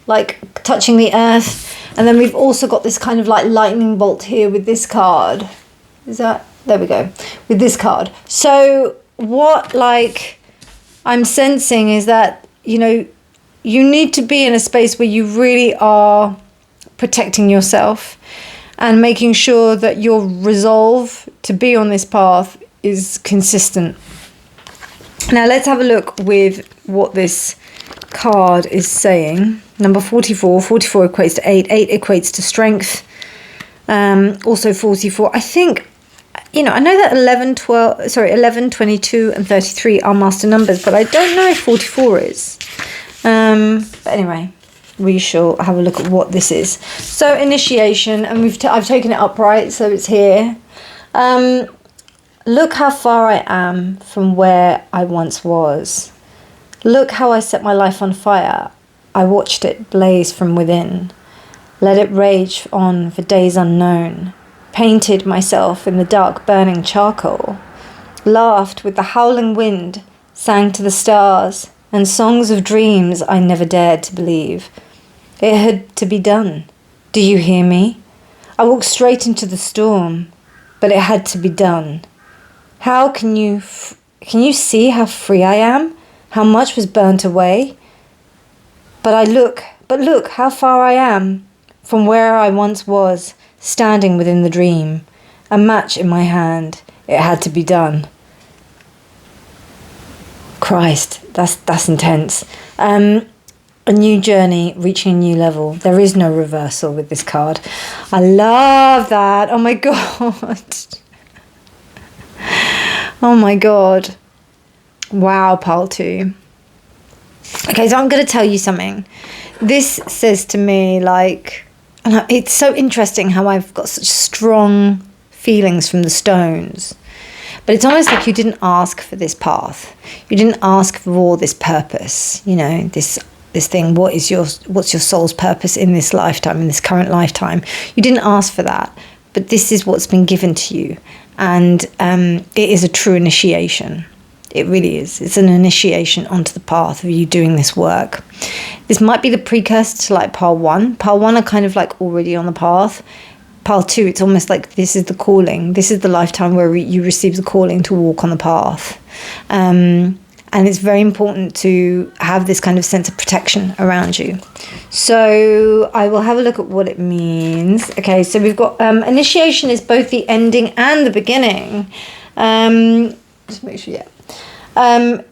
like touching the earth. And then we've also got this kind of like lightning bolt here with this card. There we go. With this card. So what like I'm sensing is that, you know, you need to be in a space where you really are protecting yourself and making sure that your resolve to be on this path is consistent. Now let's have a look with what this card is saying. Number 44. 44 equates to 8. 8 equates to strength. Also 44. I think, you know, I know that 11, 22 and 33 are master numbers, but I don't know if 44 is. But anyway, we shall have a look at what this is. So initiation, and I've taken it upright, so it's here. Look how far I am from where I once was. Look how I set my life on fire. I watched it blaze from within. Let it rage on for days unknown. Painted myself in the dark burning charcoal. Laughed with the howling wind. Sang to the stars. And songs of dreams I never dared to believe. It had to be done. Do you hear me? I walked straight into the storm, but it had to be done. How can you see how free I am? How much was burnt away? But look how far I am from where I once was, standing within the dream. A match in my hand. It had to be done. Christ, that's intense. A new journey, reaching a new level. There is no reversal with this card. I love that. Oh my God. Oh my God. Wow, pile 2. Okay, so I'm going to tell you something. This says to me, like, and it's so interesting how I've got such strong feelings from the stones. But it's almost like you didn't ask for this path. You didn't ask for this purpose, you know, this thing. What's your soul's purpose in this lifetime, in this current lifetime? You didn't ask for that, but this is what's been given to you. And it is a true initiation. It really is. It's an initiation onto the path of you doing this work. This might be the precursor to like pile 1. Pile 1 are kind of like already on the path. Pile 2, it's almost like this is the calling. This is the lifetime where you receive the calling to walk on the path. And it's very important to have this kind of sense of protection around you. So I will have a look at what it means. Okay, so we've got initiation is both the ending and the beginning. Just make sure, yeah.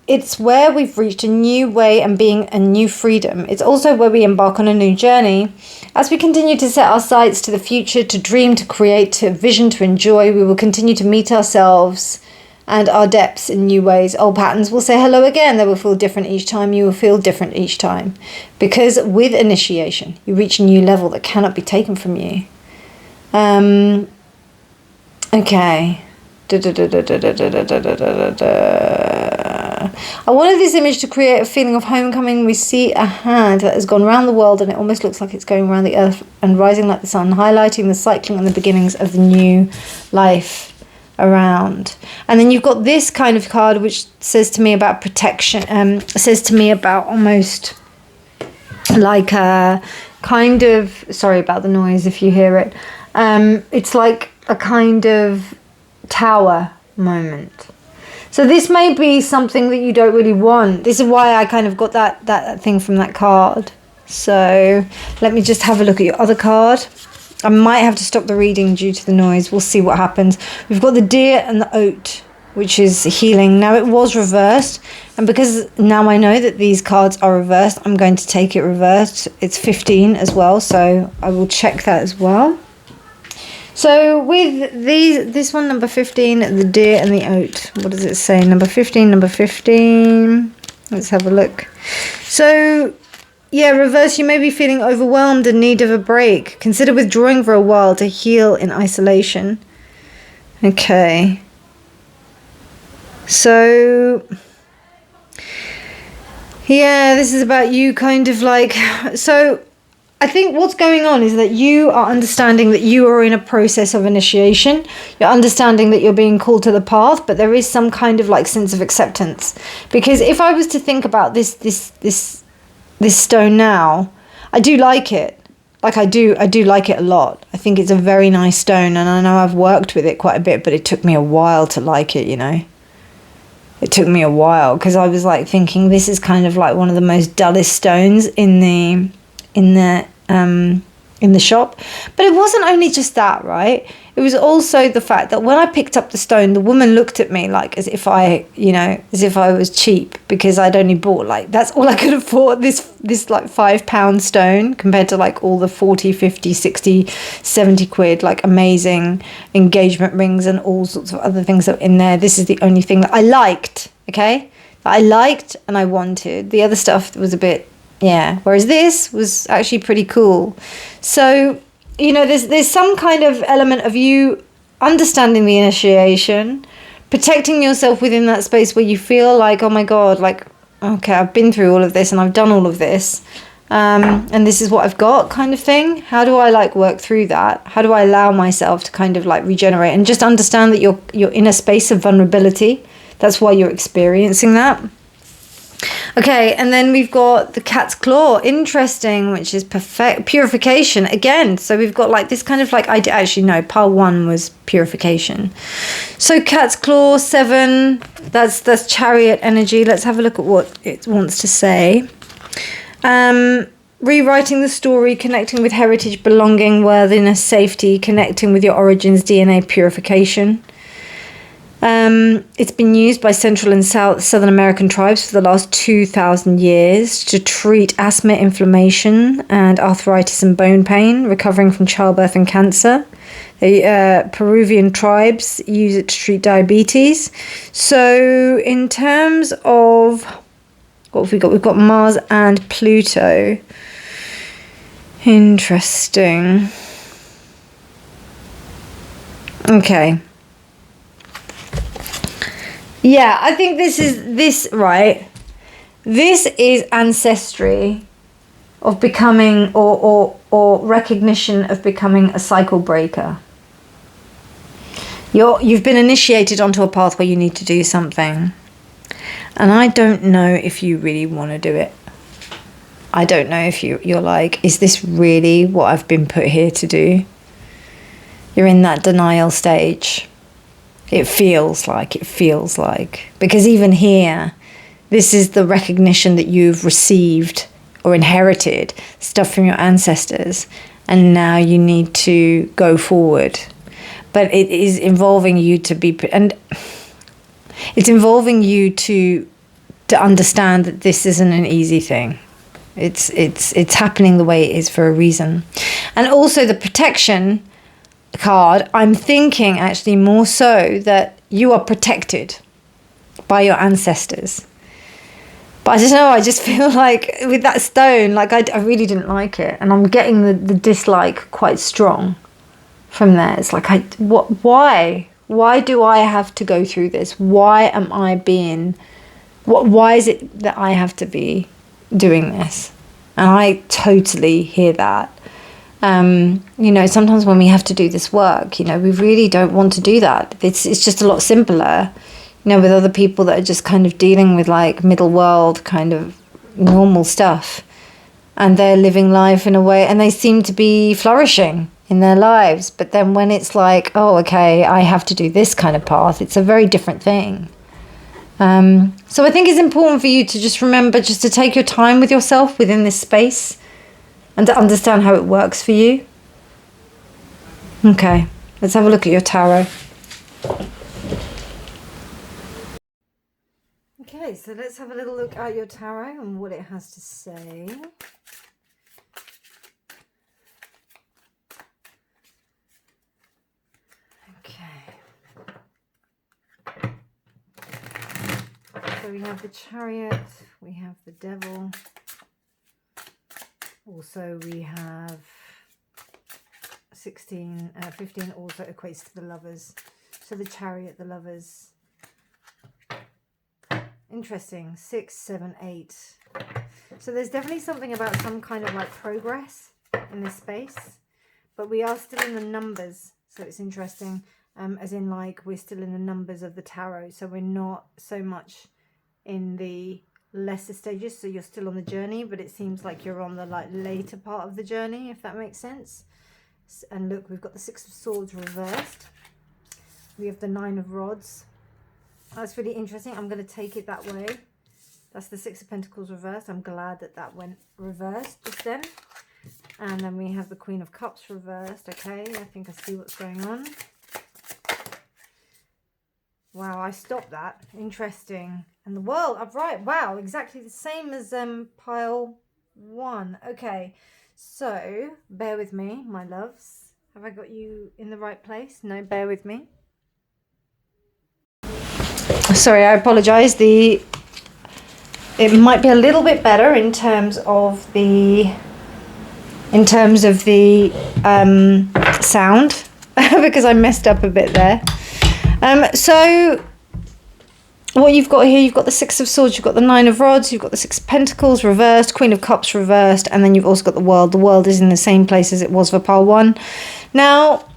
It's where we've reached a new way and being a new freedom. It's also where we embark on a new journey. As we continue to set our sights to the future, to dream, to create, to vision, to enjoy, we will continue to meet ourselves and our depths in new ways. Old patterns will say hello again. They will feel different each time. You will feel different each time. Because with initiation, you reach a new level that cannot be taken from you. Okay. I wanted this image to create a feeling of homecoming. We see a hand that has gone around the world, and it almost looks like it's going around the earth and rising like the sun, highlighting the cycling and the beginnings of the new life around. And then you've got this kind of card which says to me about protection, says to me about almost like a kind of, sorry about the noise if you hear it, it's like a kind of tower moment. So this may be something that you don't really want. This is why I kind of got that thing from that card. So let me just have a look at your other card. I might have to stop the reading due to the noise. We'll see what happens. We've got the deer and the oat, which is healing. Now it was reversed, and because now I know that these cards are reversed, I'm going to take it reversed. It's 15 as well, so I will check that as well. So with this one, number 15, the deer and the oat. What does it say? Number 15, number 15. Let's have a look. So yeah, reverse, you may be feeling overwhelmed and need of a break. Consider withdrawing for a while to heal in isolation. Okay. So yeah, this is about you kind of like, so I think what's going on is that you are understanding that you are in a process of initiation. You're understanding that you're being called to the path, but there is some kind of like sense of acceptance. Because if I was to think about this stone now, I do like it. Like I do like it a lot. I think it's a very nice stone, and I know I've worked with it quite a bit, but it took me a while to like it, you know. It took me a while because I was like thinking this is kind of like one of the most dullest stones in the shop. But it wasn't only just that, right? It was also the fact that when I picked up the stone, the woman looked at me like as if I was cheap, because I'd only bought like, that's all I could afford, this like £5 stone compared to like all the 40, 50, 60, 70 quid, like amazing engagement rings and all sorts of other things that were in there. This is the only thing that I liked, okay? That I liked and I wanted. The other stuff was a bit, yeah, whereas this was actually pretty cool. So, you know, there's some kind of element of you understanding the initiation, protecting yourself within that space where you feel like, oh my God, like, okay, I've been through all of this and I've done all of this, and this is what I've got, kind of thing. How do I like work through that? How do I allow myself to kind of like regenerate and just understand that you're in a space of vulnerability? That's why you're experiencing that. Okay, and then we've got the cat's claw, interesting, which is perfect purification again. So we've got like this kind of like, actually no, pile 1 was purification. So cat's claw 7, that's chariot energy. Let's have a look at what it wants to say. Rewriting the story, connecting with heritage, belonging, worthiness, safety, connecting with your origins, DNA purification. It's been used by Central and Southern American tribes for the last 2,000 years to treat asthma, inflammation, and arthritis and bone pain, recovering from childbirth and cancer. The Peruvian tribes use it to treat diabetes. So in terms of, what have we got? We've got Mars and Pluto. Interesting. Okay. Yeah, I think this is ancestry of becoming or recognition of becoming a cycle breaker. You've been initiated onto a path where you need to do something. And I don't know if you really want to do it. I don't know if you're like, is this really what I've been put here to do? You're in that denial stage. It feels like. Because even here, this is the recognition that you've received or inherited stuff from your ancestors, and now you need to go forward. But it is involving you to be, and it's involving you to understand that this isn't an easy thing. It's happening the way it is for a reason. And also the protection card, I'm thinking actually more so that you are protected by your ancestors. But I don't know, I just feel like with that stone, like I really didn't like it. And I'm getting the dislike quite strong from there. It's like, why? Why do I have to go through this? Why am I being, why is it that I have to be doing this? And I totally hear that. You know, sometimes when we have to do this work, you know, we really don't want to do that. It's just a lot simpler, you know, with other people that are just kind of dealing with like middle world kind of normal stuff. And they're living life in a way, and they seem to be flourishing in their lives. But then when it's like, oh, okay, I have to do this kind of path, it's a very different thing. So I think it's important for you to just remember just to take your time with yourself within this space and to understand how it works for you. Okay, let's have a look at your tarot. Okay, so let's have a little look at your tarot and what it has to say. So we have the Chariot, we have the Devil, also we have 15 also equates to the Lovers. So the Chariot, the Lovers, interesting, 6, 7, 8. So there's definitely something about some kind of like progress in this space, but we are still in the numbers, so it's interesting, as in like we're still in the numbers of the tarot, so we're not so much in the lesser stages, so you're still on the journey, but it seems like you're on the like later part of the journey, if that makes sense. And look, we've got the 6 of Swords reversed, we have the 9 of Rods. That's really interesting. I'm going to take it that way. That's the 6 of Pentacles reversed. I'm glad that that went reversed just then. And then we have the Queen of Cups reversed. Okay, I think I see what's going on. Wow, I stopped that. Interesting. And the World upright. Wow, exactly the same as pile 1. Okay, so bear with me, my loves. Have I got you in the right place? No, bear with me. Sorry, I apologize. It might be a little bit better in terms of the sound because I messed up a bit there. So what you've got here, you've got the 6 of Swords, you've got the 9 of Rods, you've got the 6 of Pentacles reversed, Queen of Cups reversed, and then you've also got the World. The World is in the same place as it was for pile 1. Now,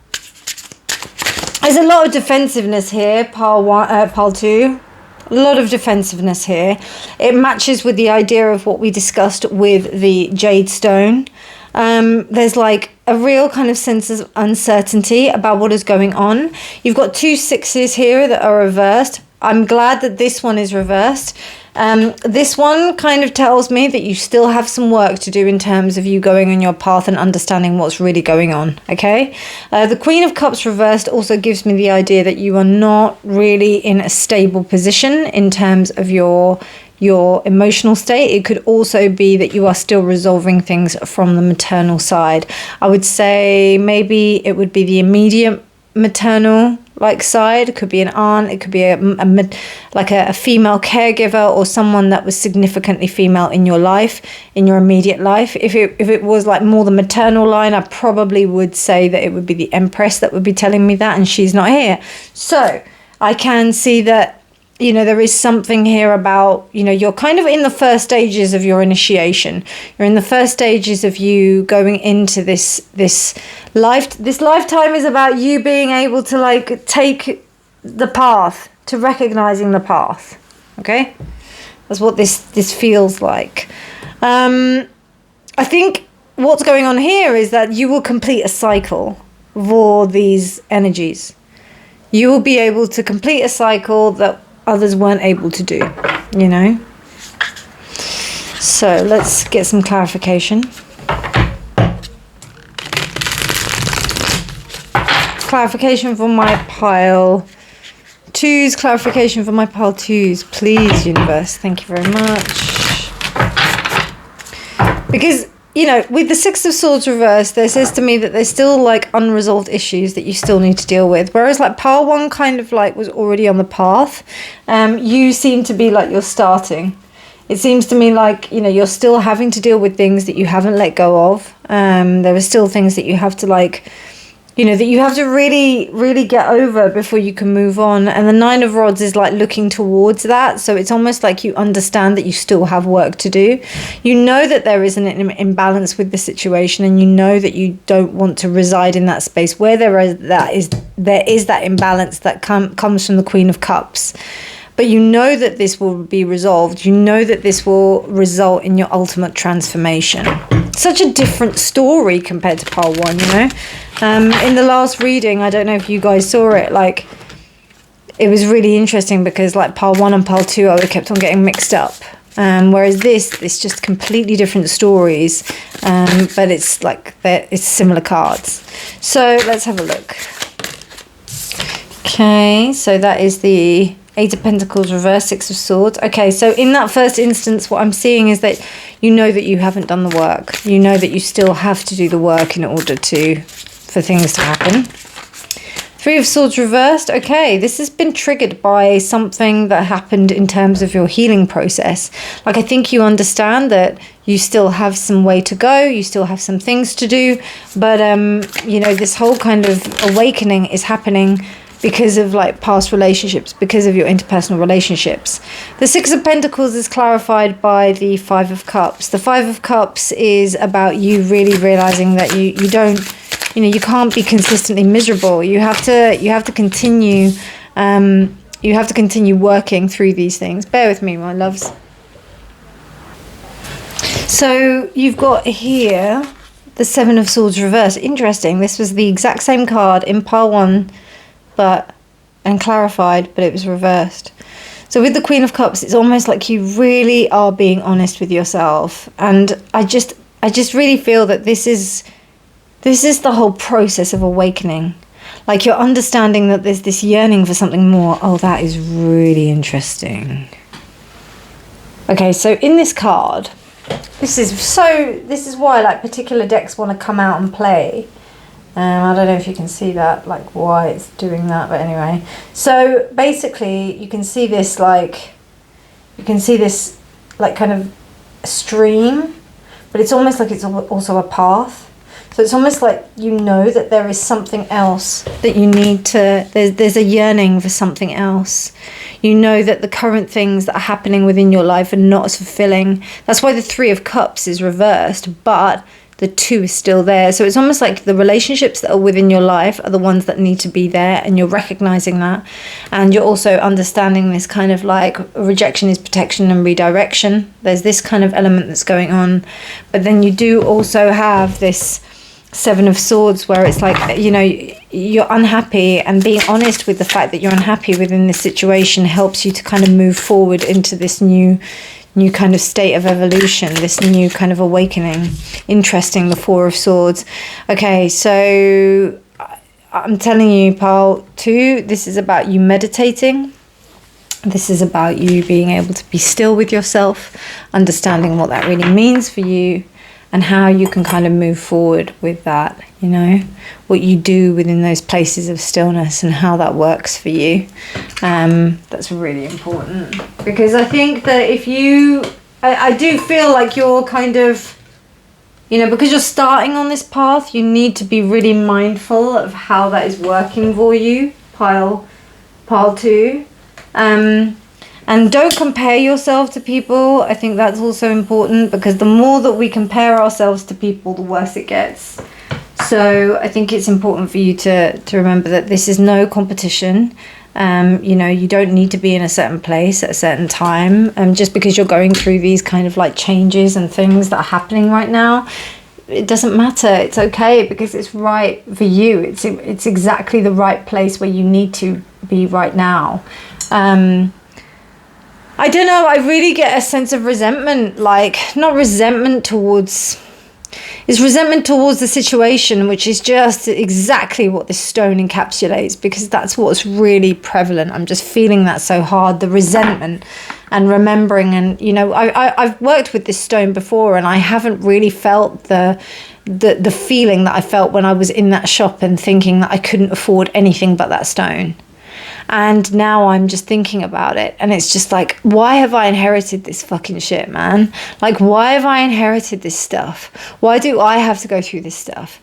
there's a lot of defensiveness here, pile 2. A lot of defensiveness here. It matches with the idea of what we discussed with the Jade Stone. There's like a real kind of sense of uncertainty about what is going on. You've got 2 6s here that are reversed. I'm glad that this one is reversed. This one kind of tells me that you still have some work to do in terms of you going on your path and understanding what's really going on, okay? The Queen of Cups reversed also gives me the idea that you are not really in a stable position in terms of your emotional state. It could also be that you are still resolving things from the maternal side. I would say maybe it would be the immediate maternal like side. It could be an aunt, it could be a female caregiver or someone that was significantly female in your life, in your immediate life. If it was like more the maternal line, I probably would say that it would be the Empress that would be telling me that, and she's not here. So I can see that, you know, there is something here about, you know, you're kind of in the first stages of your initiation. You're in the first stages of you going into this life. This lifetime is about you being able to like take the path, to recognizing the path. Okay, that's what this feels like. I think what's going on here is that you will complete a cycle for these energies. You will be able to complete a cycle that others weren't able to do, you know. So let's get some clarification. Clarification for my pile 2s, clarification for my pile 2s, please, universe. Thank you very much. Because you know, with the Six of Swords reversed, there says to me that there's still like unresolved issues that you still need to deal with. Whereas like pile one kind of like was already on the path. You seem to be like you're starting. It seems to me like, you know, you're still having to deal with things that you haven't let go of. There are still things that you have to like, you know, that you have to really, really get over before you can move on. And the Nine of Rods is like looking towards that. So it's almost like you understand that you still have work to do. You know that there is an imbalance with the situation, and you know that you don't want to reside in that space where there is that imbalance that comes from the Queen of Cups. But you know that this will be resolved. You know that this will result in your ultimate transformation. Such a different story compared to pile one, you know. In the last reading, I don't know if you guys saw it, like, it was really interesting because like pile one and pile two, I kept on getting mixed up. Whereas it's just completely different stories, but it's like it's similar cards. So let's have a look. Okay, so that is the Eight of Pentacles reverse, Six of Swords. Okay, so in that first instance, what I'm seeing is that you know that you haven't done the work. You know that you still have to do the work in order for things to happen. Three of Swords reversed. Okay, this has been triggered by something that happened in terms of your healing process. Like, I think you understand that you still have some way to go. You still have some things to do. But, you know, this whole kind of awakening is happening because of like past relationships, because of your interpersonal relationships. The Six of Pentacles is clarified by the Five of Cups. The Five of Cups is about you really realizing that you don't, you know, you can't be consistently miserable. You have to continue working through these things. Bear with me, my loves. So you've got here the Seven of Swords reversed. Interesting. This was the exact same card in pile one, and clarified, but it was reversed. So with the Queen of Cups, it's almost like you really are being honest with yourself. And I just really feel that this is the whole process of awakening. Like, you're understanding that there's this yearning for something more. Oh, that is really interesting. Okay, so in this card, this is why like particular decks want to come out and play. I don't know if you can see that, like why it's doing that, but anyway. So basically you can see this like kind of stream, but it's almost like it's also a path. So it's almost like you know that there is something else that you need to, there's a yearning for something else. You know that the current things that are happening within your life are not as fulfilling. That's why the Three of Cups is reversed, but the Two is still there. So it's almost like the relationships that are within your life are the ones that need to be there, and you're recognizing that. And you're also understanding this kind of like rejection is protection and redirection. There's this kind of element that's going on. But then you do also have this Seven of Swords where it's like, you know, you're unhappy, and being honest with the fact that you're unhappy within this situation helps you to kind of move forward into this new kind of state of evolution, this new kind of awakening. Interesting, the Four of Swords. Okay, so I'm telling you, pile two, this is about you meditating. This is about you being able to be still with yourself, understanding what that really means for you, and how you can kind of move forward with that, you know, what you do within those places of stillness and how that works for you. That's really important, because I think that if you, I do feel like you're kind of, you know, because you're starting on this path, you need to be really mindful of how that is working for you, pile two. And don't compare yourself to people. I think that's also important, because the more that we compare ourselves to people, the worse it gets. So I think it's important for you to remember that this is no competition. You know, you don't need to be in a certain place at a certain time. Just because you're going through these kind of like changes and things that are happening right now, it doesn't matter. It's okay, because it's right for you. It's exactly the right place where you need to be right now. I don't know, I really get a sense of resentment, like, not resentment towards, it's resentment towards the situation, which is just exactly what this stone encapsulates, because that's what's really prevalent. I'm just feeling that so hard, the resentment. and remembering. And, you know, I've worked with this stone before, and I haven't really felt the feeling that I felt when I was in that shop and thinking that I couldn't afford anything but that stone. And now I'm just thinking about it, and it's just like, why have I inherited this fucking shit, man? Like, why have I inherited this stuff? Why do I have to go through this stuff?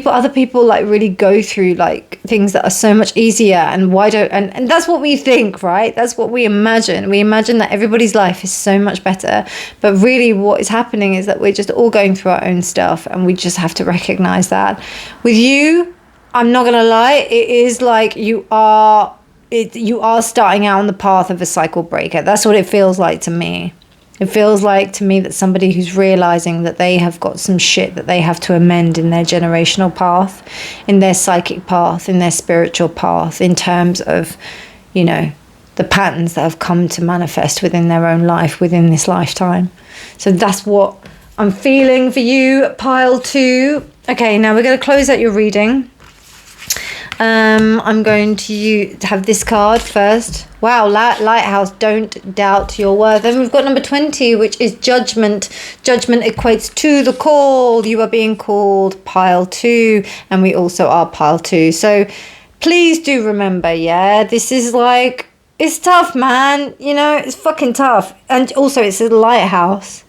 Other people like really go through like things that are so much easier, and why don't, and that's what we think, right? That's what we imagine. We imagine that everybody's life is so much better, but really what is happening is that we're just all going through our own stuff, and we just have to recognize that. With you, I'm not gonna lie, it is like you are starting out on the path of a cycle breaker. That's what it feels like to me. It feels like to me that somebody who's realizing that they have got some shit that they have to amend in their generational path, in their psychic path, in their spiritual path, in terms of, you know, the patterns that have come to manifest within their own life, within this lifetime. So that's what I'm feeling for you, pile 2. Okay, now we're going to close out your reading. I'm going to have this card first. Wow, Lighthouse, don't doubt your worth. Then we've got number 20, which is Judgment. Judgment equates to the call. You are being called, pile 2, and we also are pile 2. So please do remember, yeah, this is like, it's tough, man. You know, it's fucking tough. And also it's a lighthouse.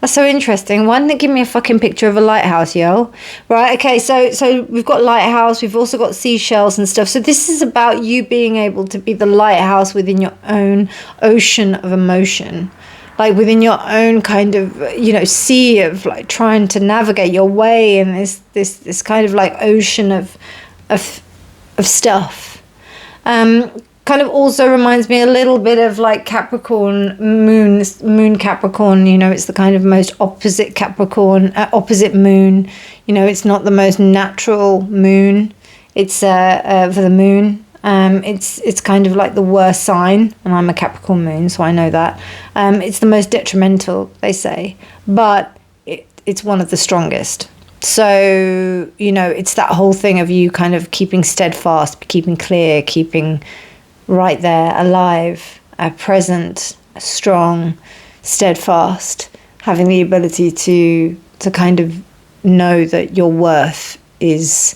That's so interesting. Why didn't they give me a fucking picture of a lighthouse, yo? Right, okay, so we've got lighthouse, we've also got seashells and stuff. So this is about you being able to be the lighthouse within your own ocean of emotion. Like within your own kind of, you know, sea of like trying to navigate your way in this kind of like ocean of stuff. Kind of also reminds me a little bit of like Capricorn, moon Capricorn, you know, it's the kind of most opposite Capricorn, opposite moon, you know, it's not the most natural moon, it's for the moon, it's kind of like the worst sign, and I'm a Capricorn moon, so I know that, it's the most detrimental, they say, but it's one of the strongest. So, you know, it's that whole thing of you kind of keeping steadfast, keeping clear, keeping right there, alive, present, strong, steadfast, having the ability to kind of know that your worth is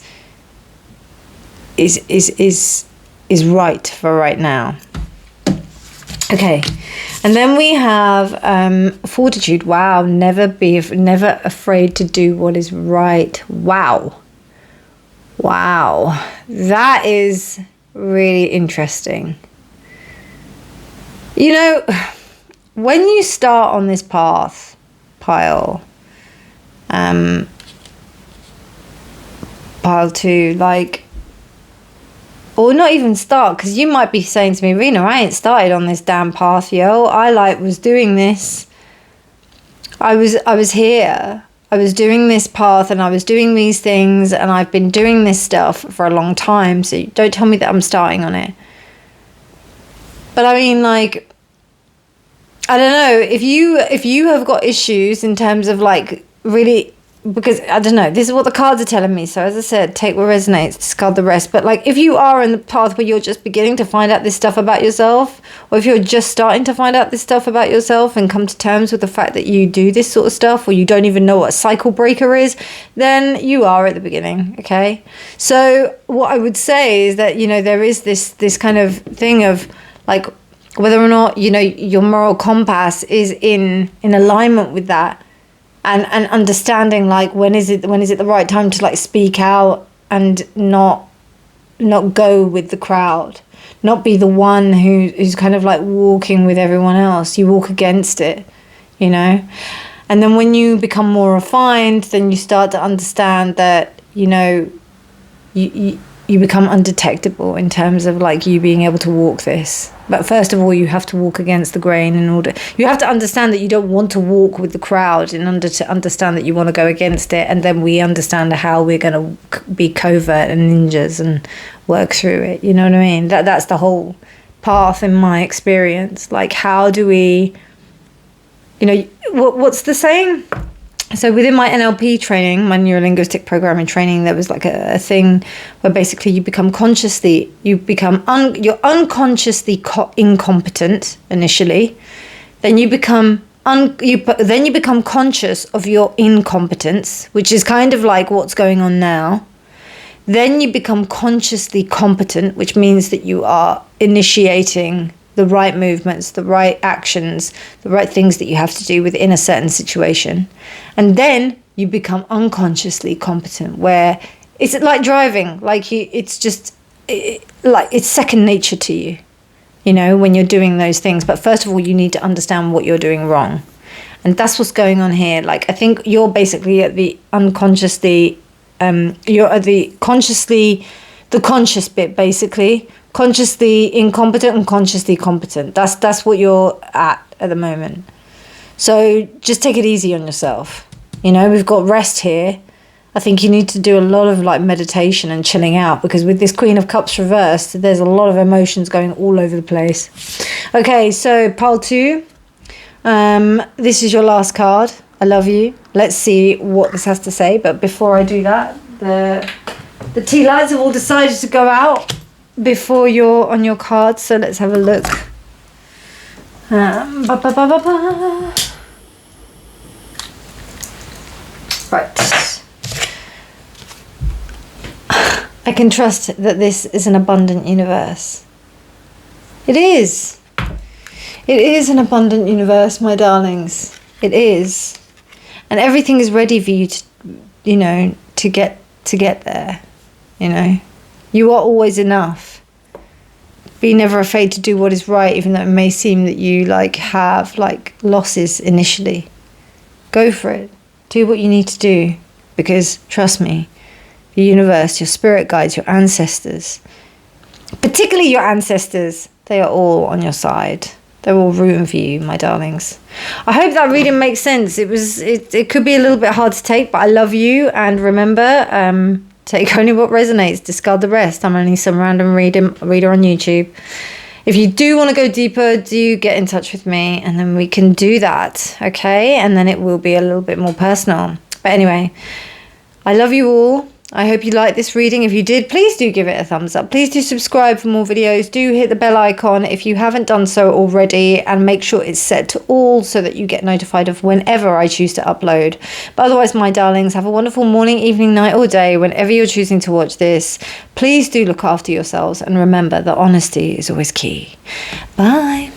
right for right now. Okay, and then we have fortitude. Wow, never afraid to do what is right. Wow, that is really interesting. You know, when you start on this path, pile 2, like, or not even start, because you might be saying to me, Reena, I ain't started on this damn path, yo. I like was doing this. I was here. I was doing this path and I was doing these things, and I've been doing this stuff for a long time. So don't tell me that I'm starting on it. But I mean, like, I don't know, if you have got issues in terms of like really, because I don't know, this is what the cards are telling me. So as I said, take what resonates, discard the rest. But like, if you are in the path where you're just beginning to find out this stuff about yourself, or if you're just starting to find out this stuff about yourself and come to terms with the fact that you do this sort of stuff, or you don't even know what a cycle breaker is, then you are at the beginning, okay? So what I would say is that, you know, there is this kind of thing of like, whether or not, you know, your moral compass is in alignment with that. And understanding like when is it the right time to like speak out and not go with the crowd, not be the one who's kind of like walking with everyone else. You walk against it, you know. And then when you become more refined, then you start to understand that, you know, you become undetectable in terms of like you being able to walk this. But first of all, you have to walk against the grain in order. You have to understand that you don't want to walk with the crowd in order to understand that you want to go against it. And then we understand how we're going to be covert and ninjas and work through it. You know what I mean? That's the whole path in my experience. Like, how do we, you know, what's the saying? So within my NLP training, my neuro-linguistic programming training, there was like a thing where basically you become you're unconsciously incompetent initially, Then you become then you become conscious of your incompetence, which is kind of like what's going on now. Then you become consciously competent, which means that you are initiating the right movements, the right actions, the right things that you have to do within a certain situation. And then you become unconsciously competent, where it's like driving, like it's just like it's second nature to you, you know, when you're doing those things. But first of all, you need to understand what you're doing wrong. And that's what's going on here. Like, I think you're basically at the unconsciously, you're at the conscious bit, basically. Consciously incompetent and consciously competent. That's what you're at the moment. So just take it easy on yourself. You know, we've got rest here. I think you need to do a lot of like meditation and chilling out, because with this Queen of Cups reversed, there's a lot of emotions going all over the place. Okay, so pile 2. This is your last card. I love you. Let's see what this has to say. But before I do that, the tea lights have all decided to go out before you're on your card. So let's have a look. Right. I can trust that this is an abundant universe. It is. It is an abundant universe, my darlings. It is. And everything is ready for you to, you know, to get there. You know, you are always enough. Be never afraid to do what is right, even though it may seem that you like have like losses initially. Go for it. Do what you need to do, because trust me, the universe, your spirit guides, your ancestors, particularly your ancestors, they are all on your side. They're all rooting for you, my darlings. I hope that reading makes sense. It could be a little bit hard to take, but I love you. And remember, take only what resonates, discard the rest. I'm only some random reader on YouTube. If you do want to go deeper, do get in touch with me, and then we can do that, okay? And then it will be a little bit more personal. But anyway, I love you all. I hope you liked this reading. If you did, please do give it a thumbs up. Please do subscribe for more videos. Do hit the bell icon if you haven't done so already, and make sure it's set to all so that you get notified of whenever I choose to upload. But otherwise, my darlings, have a wonderful morning, evening, night or day whenever you're choosing to watch this. Please do look after yourselves, and remember that honesty is always key. Bye.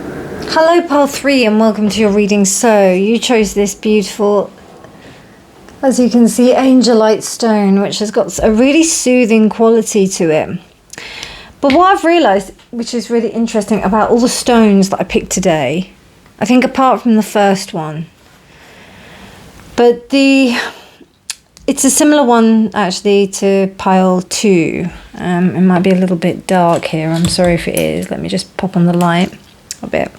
Hello, pile 3, and welcome to your reading. So you chose this beautiful, as you can see, Angelite stone, which has got a really soothing quality to it. But what I've realised, which is really interesting about all the stones that I picked today, I think apart from the first one, but it's a similar one actually to pile 2. It might be a little bit dark here. I'm sorry if it is. Let me just pop on the light a bit.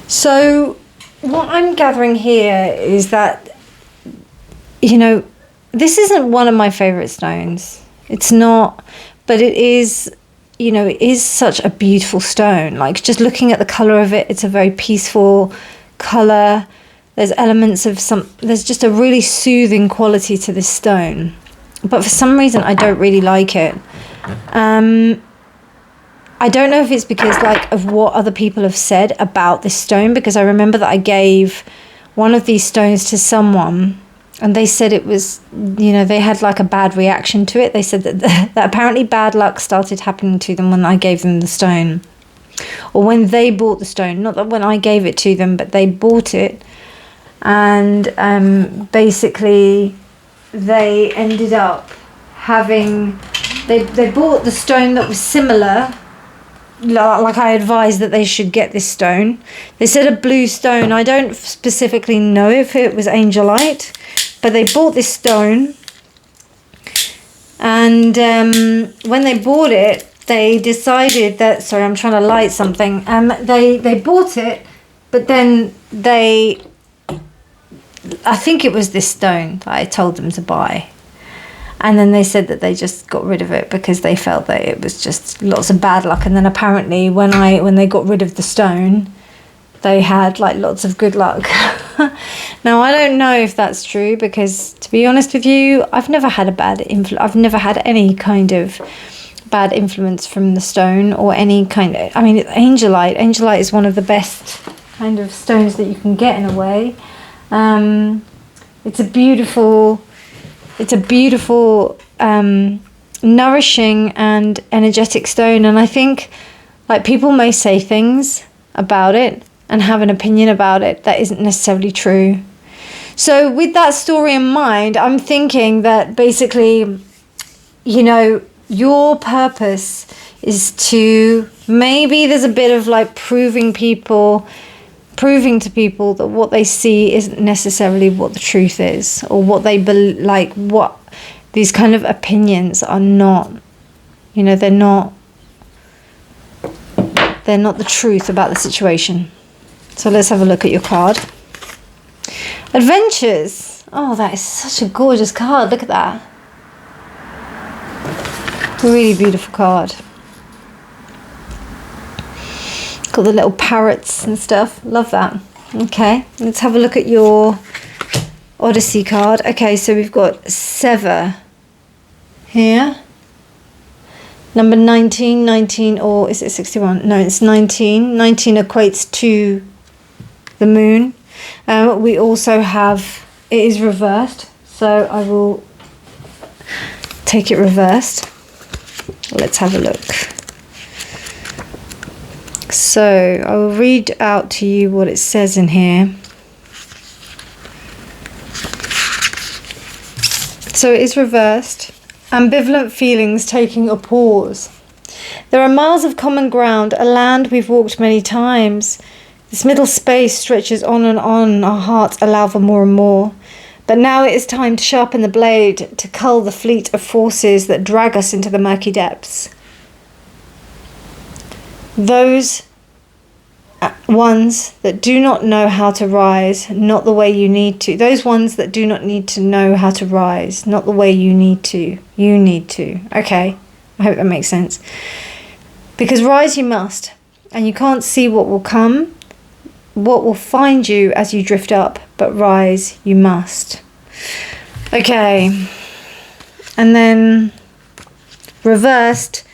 So what I'm gathering here is that, you know, this isn't one of my favorite stones. It's not, but it is, you know, it is such a beautiful stone. Like, just looking at the color of it, it's a very peaceful color. There's elements of there's just a really soothing quality to this stone. But for some reason, I don't really like it. I don't know if it's because like of what other people have said about this stone, because I remember that I gave one of these stones to someone, and they said it was, you know, they had like a bad reaction to it. They said that apparently bad luck started happening to them when I gave them the stone, or when they bought the stone. Not that when I gave it to them, but they bought it, and basically they ended up having, they bought the stone that was similar, like I advised that they should get this stone. They said a blue stone. I don't specifically know if it was Angelite, but they bought this stone, and when they bought it, they decided that, sorry, I'm trying to light something. They bought it, but then I think it was this stone that I told them to buy. And then they said that they just got rid of it because they felt that it was just lots of bad luck. And then apparently when they got rid of the stone, they had like lots of good luck. Now, I don't know if that's true, because to be honest with you, I've never had a bad influence. I've never had any kind of bad influence from the stone or any kind of, I mean, Angelite. Angelite is one of the best kind of stones that you can get in a way. It's a beautiful, nourishing and energetic stone. And I think like people may say things about it and have an opinion about it that isn't necessarily true. So with that story in mind, I'm thinking that basically, you know, your purpose is to, maybe there's a bit of like proving to people that what they see isn't necessarily what the truth is, or what they like, what these kind of opinions are not, you know, they're not the truth about the situation. So let's have a look at your card. Adventures. Oh, that is such a gorgeous card. Look at that. Really beautiful card. Got the little parrots and stuff. Love that. Okay, let's have a look at your Odyssey card. Okay, so we've got Sever here. Number 19, or is it 61? No, it's 19. 19 equates to the moon. We also have, it is reversed, so I will take it reversed. Let's have a look. So I will read out to you what it says in here. So it is reversed. Ambivalent feelings taking a pause. There are miles of common ground, a land we've walked many times. This middle space stretches on and on, our hearts allow for more and more. But now it is time to sharpen the blade, to cull the fleet of forces that drag us into the murky depths. Those ones that do not know how to rise, not the way you need to. Those ones that do not need to know how to rise, not the way you need to. You need to. Okay, I hope that makes sense. Because rise you must, and you can't see what will come, what will find you as you drift up, but rise you must. Okay, and then reversed,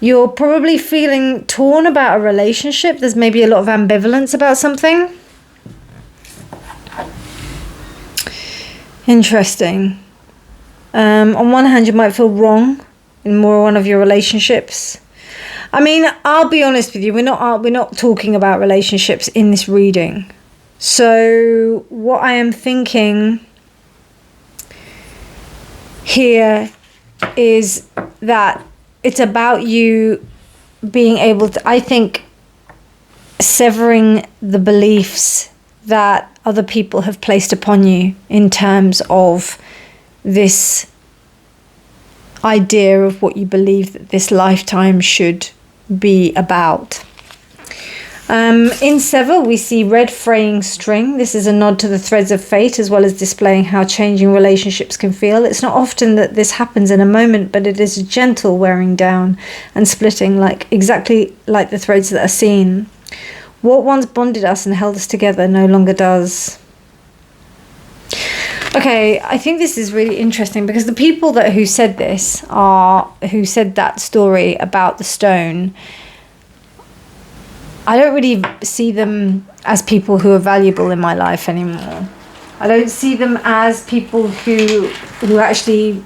you're probably feeling torn about a relationship. There's maybe a lot of ambivalence about something. Interesting. On one hand, you might feel wrong in one of your relationships. I mean, I'll be honest with you, we're not talking about relationships in this reading. So what I am thinking here is that it's about you being able to, I think, severing the beliefs that other people have placed upon you in terms of this idea of what you believe that this lifetime should be about. In Sever, we see red fraying string. This is a nod to the threads of fate, as well as displaying how changing relationships can feel. It's not often that this happens in a moment, but it is a gentle wearing down and splitting, exactly like the threads that are seen. What once bonded us and held us together no longer does. Okay, I think this is really interesting because the people who said that story about the stone, I don't really see them as people who are valuable in my life anymore. I don't see them as people who actually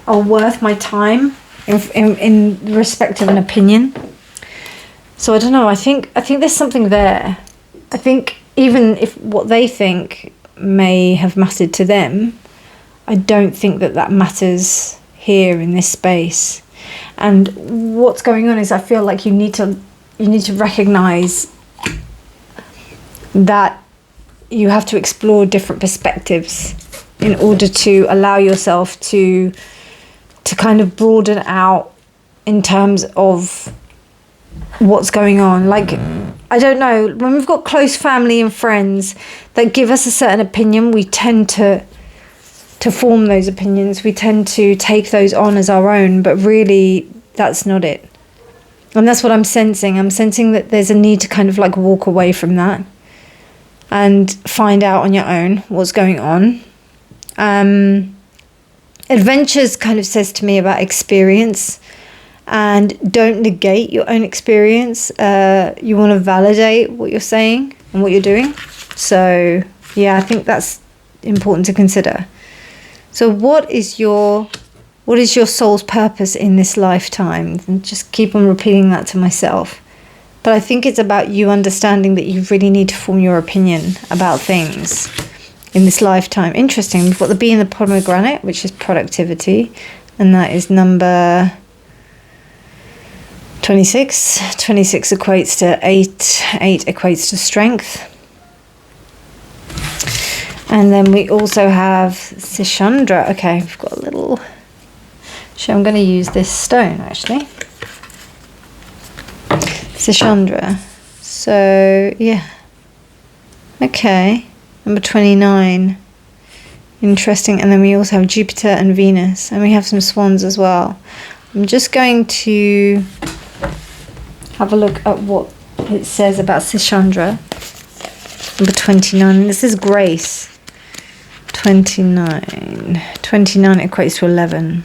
are worth my time in respect of an opinion. So I don't know, I think there's something there. I think even if what they think may have mattered to them, I don't think that matters here in this space. And what's going on is I feel like you need to recognize that you have to explore different perspectives in order to allow yourself to kind of broaden out in terms of what's going on. I don't know, when we've got close family and friends that give us a certain opinion, we tend to form those opinions. We tend to take those on as our own, but really that's not it. And that's what I'm sensing. I'm sensing that there's a need to kind of walk away from that and find out on your own what's going on. Adventures kind of says to me about experience, and don't negate your own experience. You want to validate what you're saying and what you're doing. So yeah, I think that's important to consider. So what is your soul's purpose in this lifetime? And just keep on repeating that to myself. But I think it's about you understanding that you really need to form your opinion about things in this lifetime. Interesting. We've got the bee and the pomegranate, which is productivity. And that is number 26. 26 equates to 8. 8 equates to strength. And then we also have Sishandra. Okay, we've got a little... So I'm going to use this stone, actually. Sishandra. So, yeah. Okay. Number 29. Interesting. And then we also have Jupiter and Venus. And we have some swans as well. I'm just going to have a look at what it says about Sishandra. Number 29. This is grace. 29. 29 equates to 11.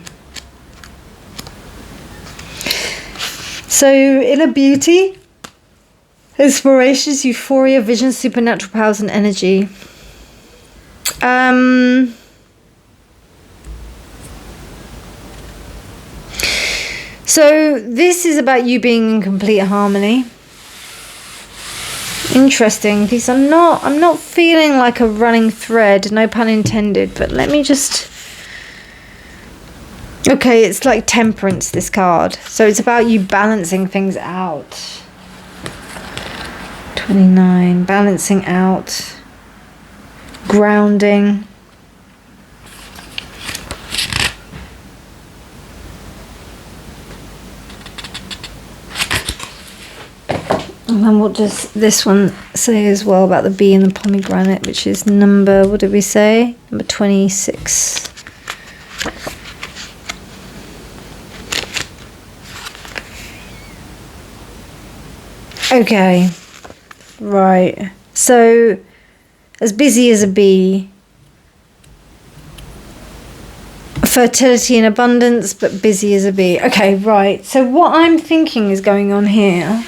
So, inner beauty, inspirations, euphoria, vision, supernatural powers and energy. So, this is about you being in complete harmony. Interesting. These are not, I'm not feeling like a running thread, no pun intended, but let me just... Okay, it's like temperance, this card. So it's about you balancing things out. 29, balancing out, grounding. And then what does this one say as well about the bee and the pomegranate, which is number, what did we say? Number 26. Okay, right. So, as busy as a bee, fertility and abundance, but busy as a bee. Okay, right. So what I'm thinking is going on here,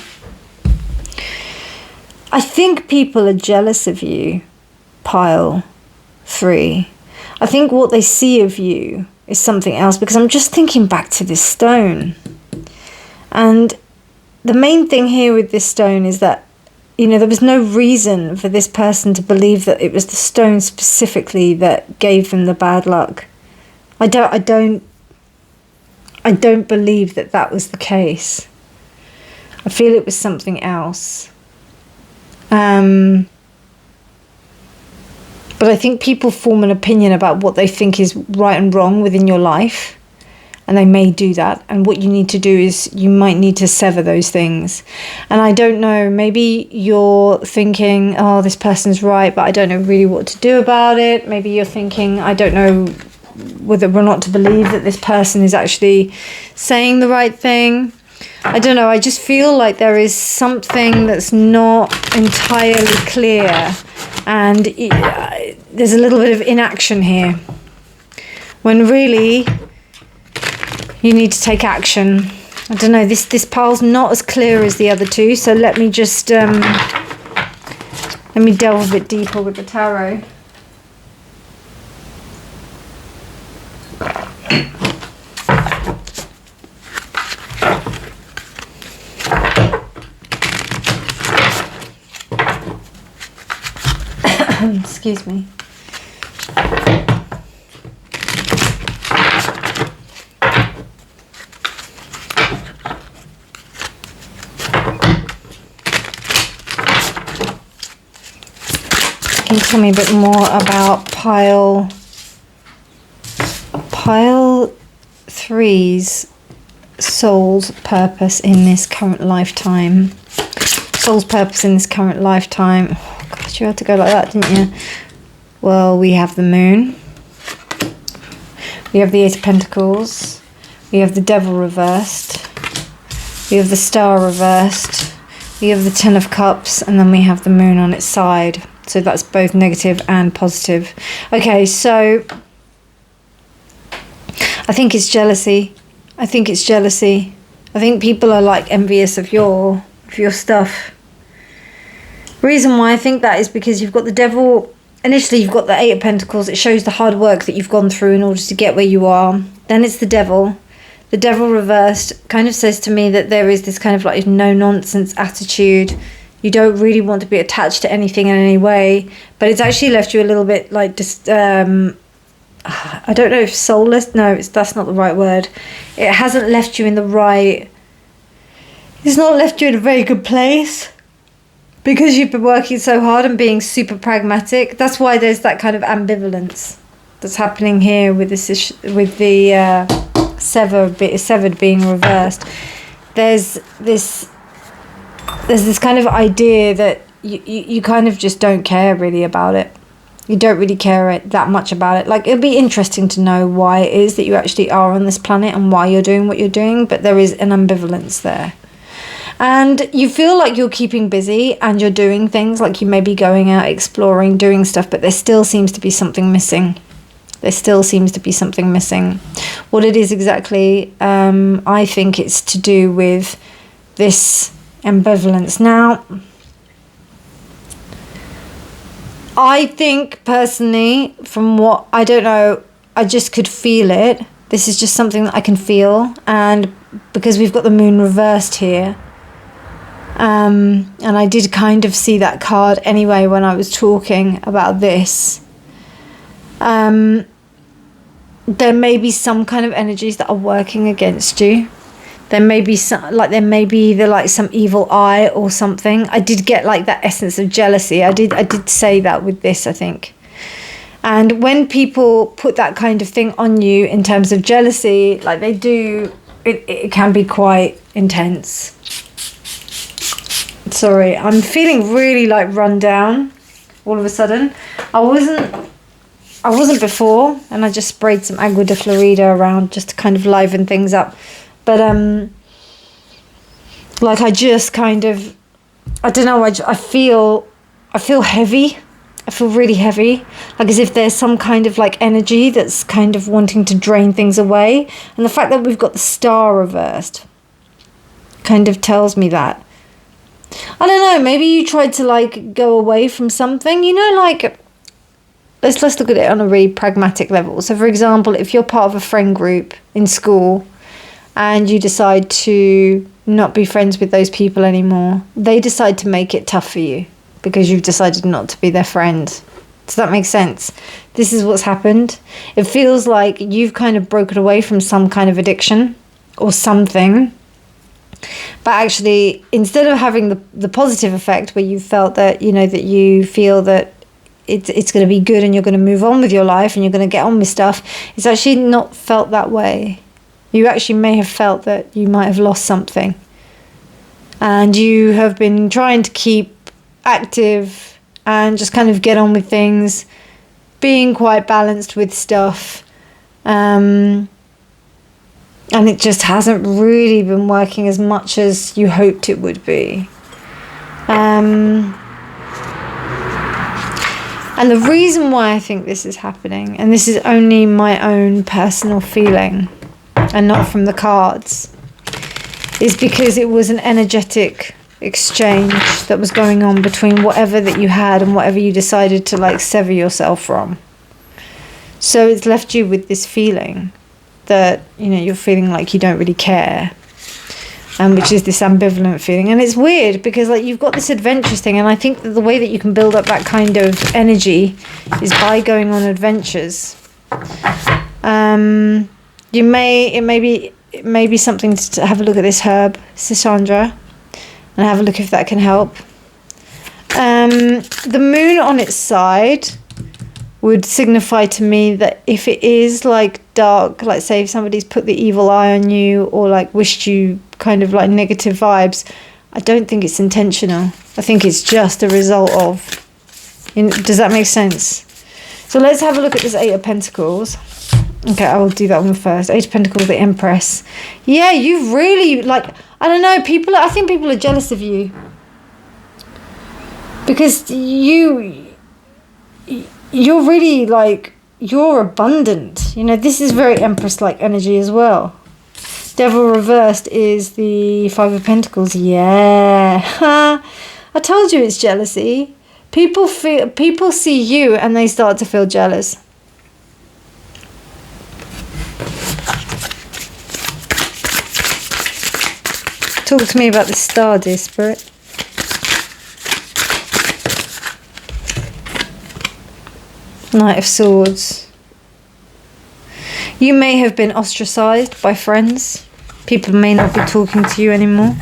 I think people are jealous of you, pile 3. I think what they see of you is something else, because I'm just thinking back to this stone. And the main thing here with this stone is that, you know, there was no reason for this person to believe that it was the stone specifically that gave them the bad luck. I don't believe that that was the case. I feel it was something else. But I think people form an opinion about what they think is right and wrong within your life. And they may do that. And what you need to do is you might need to sever those things. And I don't know, maybe you're thinking, oh, this person's right, but I don't know really what to do about it. Maybe you're thinking, I don't know whether or not to believe that this person is actually saying the right thing. I don't know, I just feel like there is something that's not entirely clear. And there's a little bit of inaction here. When really... you need to take action. I don't know, this pile's not as clear as the other two, so let me just let me delve a bit deeper with the tarot. Excuse me. Can you tell me a bit more about pile 3's soul's purpose in this current lifetime? Soul's purpose in this current lifetime. Oh gosh, you had to go like that, didn't you? Well, we have the moon. We have the 8 of Pentacles. We have the Devil reversed. We have the Star reversed. We have the 10 of Cups, and then we have the moon on its side. So that's both negative and positive. Okay, so I think it's jealousy. I think it's jealousy. I think people are like envious of your stuff. Reason why I think that is because you've got the devil. Initially you've got the Eight of Pentacles. It shows the hard work that you've gone through in order to get where you are. Then it's the devil. The devil reversed kind of says to me that there is this kind of like no nonsense attitude. You don't really want to be attached to anything in any way, but it's actually left you a little bit like just I don't know if soulless. No, that's not the right word. It hasn't left you in the right. It's not left you in a very good place because you've been working so hard and being super pragmatic. That's why there's that kind of ambivalence that's happening here with this with the severed being reversed. There's this kind of idea that you kind of just don't care really about it. You don't really care that much about it. Like, it'd be interesting to know why it is that you actually are on this planet and why you're doing what you're doing, but there is an ambivalence there. And you feel like you're keeping busy and you're doing things, like you may be going out exploring, doing stuff, but there still seems to be something missing. There still seems to be something missing. What it is exactly, I think it's to do with this ambivalence. Now, I think personally, from what, I don't know, I just could feel it. This is just something that I can feel. And because we've got the moon reversed here, and I did kind of see that card anyway when I was talking about this, there may be some kind of energies that are working against you. There may be some, like there may be either like some evil eye or something. I did get like that essence of jealousy. I did say that with this, I think. And when people put that kind of thing on you in terms of jealousy, like they do, it can be quite intense. Sorry, I'm feeling really like run down all of a sudden. I wasn't before, and I just sprayed some agua de Florida around just to kind of liven things up. But like I just kind of, I don't know, I feel heavy. I feel really heavy, like as if there's some kind of like energy that's kind of wanting to drain things away. And the fact that we've got the star reversed kind of tells me that. I don't know, maybe you tried to like go away from something, you know, like let's look at it on a really pragmatic level. So for example, if you're part of a friend group in school and you decide to not be friends with those people anymore, they decide to make it tough for you because you've decided not to be their friend. Does that make sense? This is what's happened. It feels like you've kind of broken away from some kind of addiction or something. But actually, instead of having the positive effect where you felt that, you know, that you feel that it's going to be good and you're going to move on with your life and you're going to get on with stuff, it's actually not felt that way. You actually may have felt that you might have lost something. And you have been trying to keep active and just kind of get on with things, being quite balanced with stuff. And it just hasn't really been working as much as you hoped it would be. And the reason why I think this is happening, and this is only my own personal feeling and not from the cards, is because it was an energetic exchange that was going on between whatever that you had and whatever you decided to like sever yourself from. So it's left you with this feeling that, you know, you're feeling like you don't really care, and which is this ambivalent feeling. And it's weird because like you've got this adventurous thing, and I think that the way that you can build up that kind of energy is by going on adventures. It may be something to have a look at this herb, Sisandra, and have a look if that can help. The moon on its side would signify to me that if it is like dark, like say if somebody's put the evil eye on you or like wished you kind of like negative vibes, I don't think it's intentional. I think it's just a result of, you know, does that make sense? So let's have a look at this Eight of Pentacles. Okay, I will do that one first. Eight of Pentacles, the Empress. Yeah, you've really, like, I don't know, I think people are jealous of you. Because you're really, like, you're abundant. You know, this is very Empress-like energy as well. Devil reversed is the Five of Pentacles. Yeah. I told you it's jealousy. People see you and they start to feel jealous. Talk to me about the star, dear Spirit. Knight of Swords. You may have been ostracized by friends. People may not be talking to you anymore.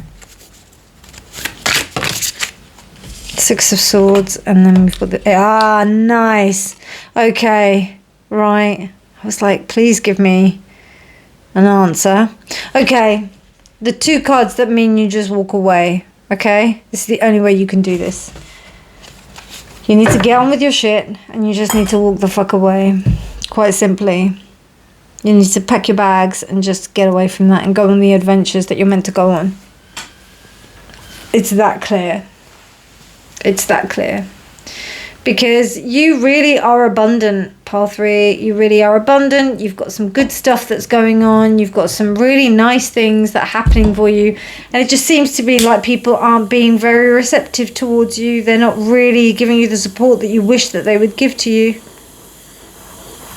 Six of Swords, and then we've got the... Ah, nice. Okay, right. I was like, please give me an answer. Okay, the two cards that mean you just walk away. Okay, this is the only way you can do this. You need to get on with your shit, and you just need to walk the fuck away. Quite simply. You need to pack your bags and just get away from that and go on the adventures that you're meant to go on. It's that clear. It's that clear. Because you really are abundant, Pile 3. You really are abundant. You've got some good stuff that's going on. You've got some really nice things that are happening for you. And it just seems to be like people aren't being very receptive towards you. They're not really giving you the support that you wish that they would give to you.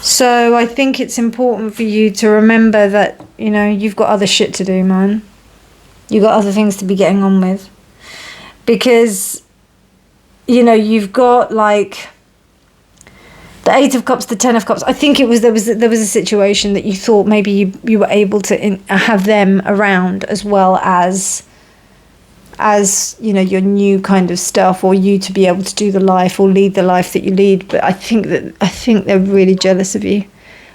So I think it's important for you to remember that, you know, you've got other shit to do, man. You've got other things to be getting on with. Because... you know, you've got like the Eight of Cups, the Ten of Cups. I think it was there was a situation that you thought maybe you were able to have them around as well as you know, your new kind of stuff, or you to be able to do the life or lead the life that you lead. But I think they're really jealous of you.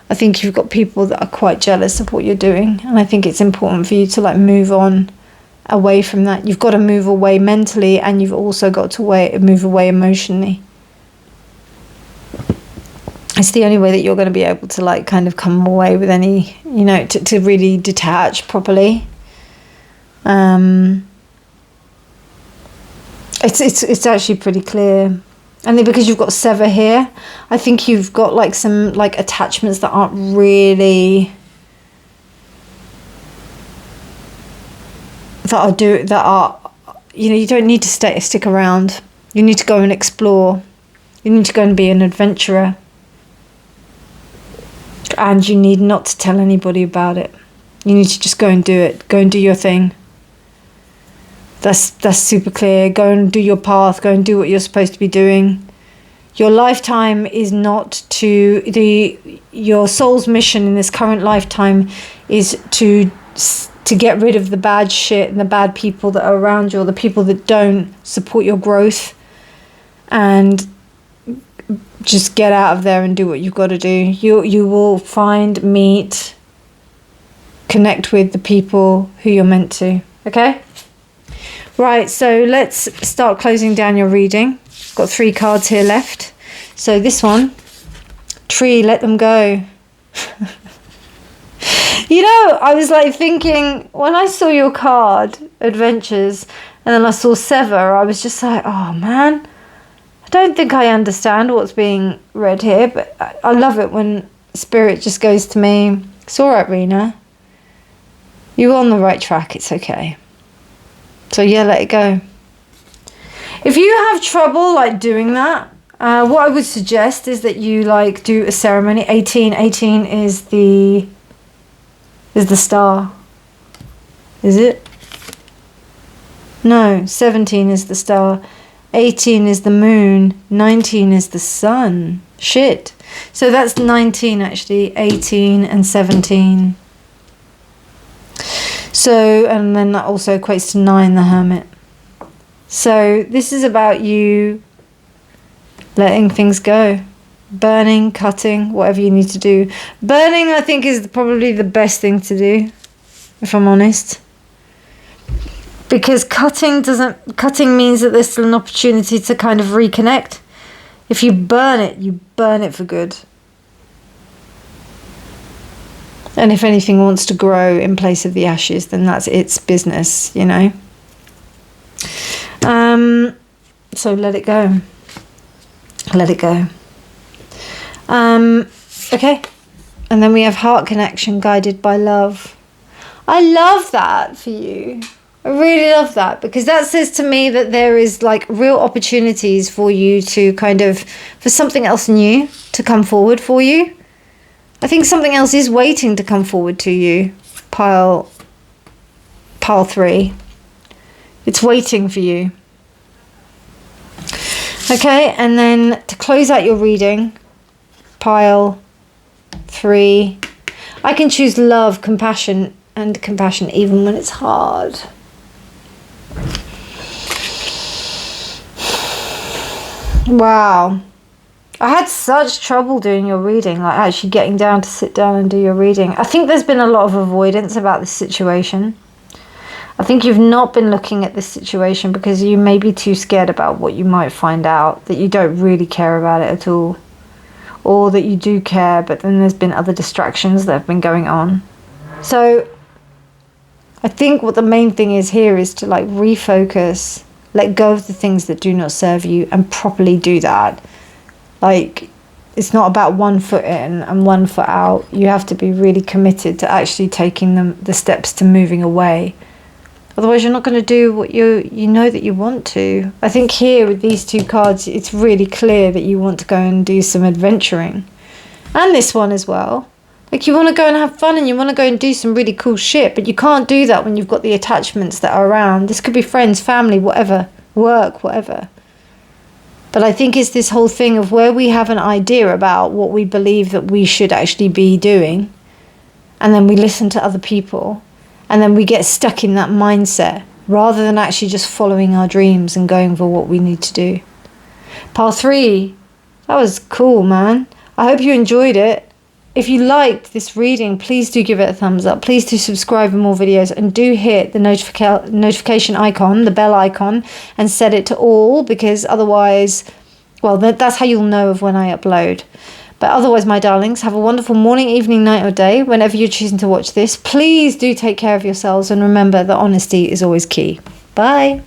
I think you've got people that are quite jealous of what you're doing, and I think it's important for you to like move on away from that. You've got to move away mentally, and you've also got to move away emotionally. It's the only way that you're going to be able to like kind of come away with any, you know, to really detach properly. It's actually pretty clear. And then because you've got Sever here, I think you've got like some like attachments that aren't really you know, you don't need to stick around. You need to go and explore. You need to go and be an adventurer. And you need not to tell anybody about it. You need to just go and do it. Go and do your thing. That's super clear. Go and do your path. Go and do what you're supposed to be doing. Your lifetime is not your soul's mission in this current lifetime is to get rid of the bad shit and the bad people that are around you, or the people that don't support your growth, and just get out of there and do what you've got to do. You will find, meet, connect with the people who you're meant to. Okay? Right, so let's start closing down your reading. Got 3 cards here left. So this one, Tree, let them go. You know, I was like thinking, when I saw your card, Adventures, and then I saw Sever, I was just like, oh man, I don't think I understand what's being read here, but I love it when Spirit just goes to me, it's all right, Reena. You're on the right track, it's okay. So yeah, let it go. If you have trouble like doing that, what I would suggest is that you like do a ceremony. 18 is the star. Is it? No, 17 is the star. 18 is the moon. 19 is the sun. Shit. So that's 19 actually. 18 and 17. So, and then that also equates to 9, the Hermit. So this is about you letting things go. Burning, cutting, whatever you need to do. Burning, I think, is probably the best thing to do, if I'm honest. Because cutting means that there's still an opportunity to kind of reconnect. If you burn it for good. And if anything wants to grow in place of the ashes, then that's its business, you know. So let it go. Let it go. Okay. And then we have heart connection guided by love. I love that for you. I really love that, because that says to me that there is like real opportunities for you to kind of, for something else new to come forward for you. I think something else is waiting to come forward to you, pile 3. It's waiting for you. Okay, and then to close out your reading, pile 3. I can choose love, compassion, and compassion even when it's hard. Wow. I had such trouble doing your reading, like actually getting down to sit down and do your reading. I think there's been a lot of avoidance about this situation. I think you've not been looking at this situation because you may be too scared about what you might find out, that you don't really care about it at all. Or that you do care, but then there's been other distractions that have been going on. So I think what the main thing is here is to like refocus, let go of the things that do not serve you, and properly do that. Like, it's not about one foot in and one foot out. You have to be really committed to actually taking the steps to moving away. Otherwise, you're not going to do what you know that you want to. I think here with these 2 cards, it's really clear that you want to go and do some adventuring. And this one as well. Like, you want to go and have fun and you want to go and do some really cool shit, but you can't do that when you've got the attachments that are around. This could be friends, family, whatever, work, whatever. But I think it's this whole thing of where we have an idea about what we believe that we should actually be doing, and then we listen to other people, and then we get stuck in that mindset rather than actually just following our dreams and going for what we need to do. Pile 3, that was cool, man. I hope you enjoyed it. If you liked this reading, please do give it a thumbs up. Please do subscribe for more videos, and do hit the notification icon, the bell icon, and set it to all, because otherwise, well, that's how you'll know of when I upload. But otherwise, my darlings, have a wonderful morning, evening, night, or day, whenever you're choosing to watch this. Please do take care of yourselves, and remember that honesty is always key. Bye.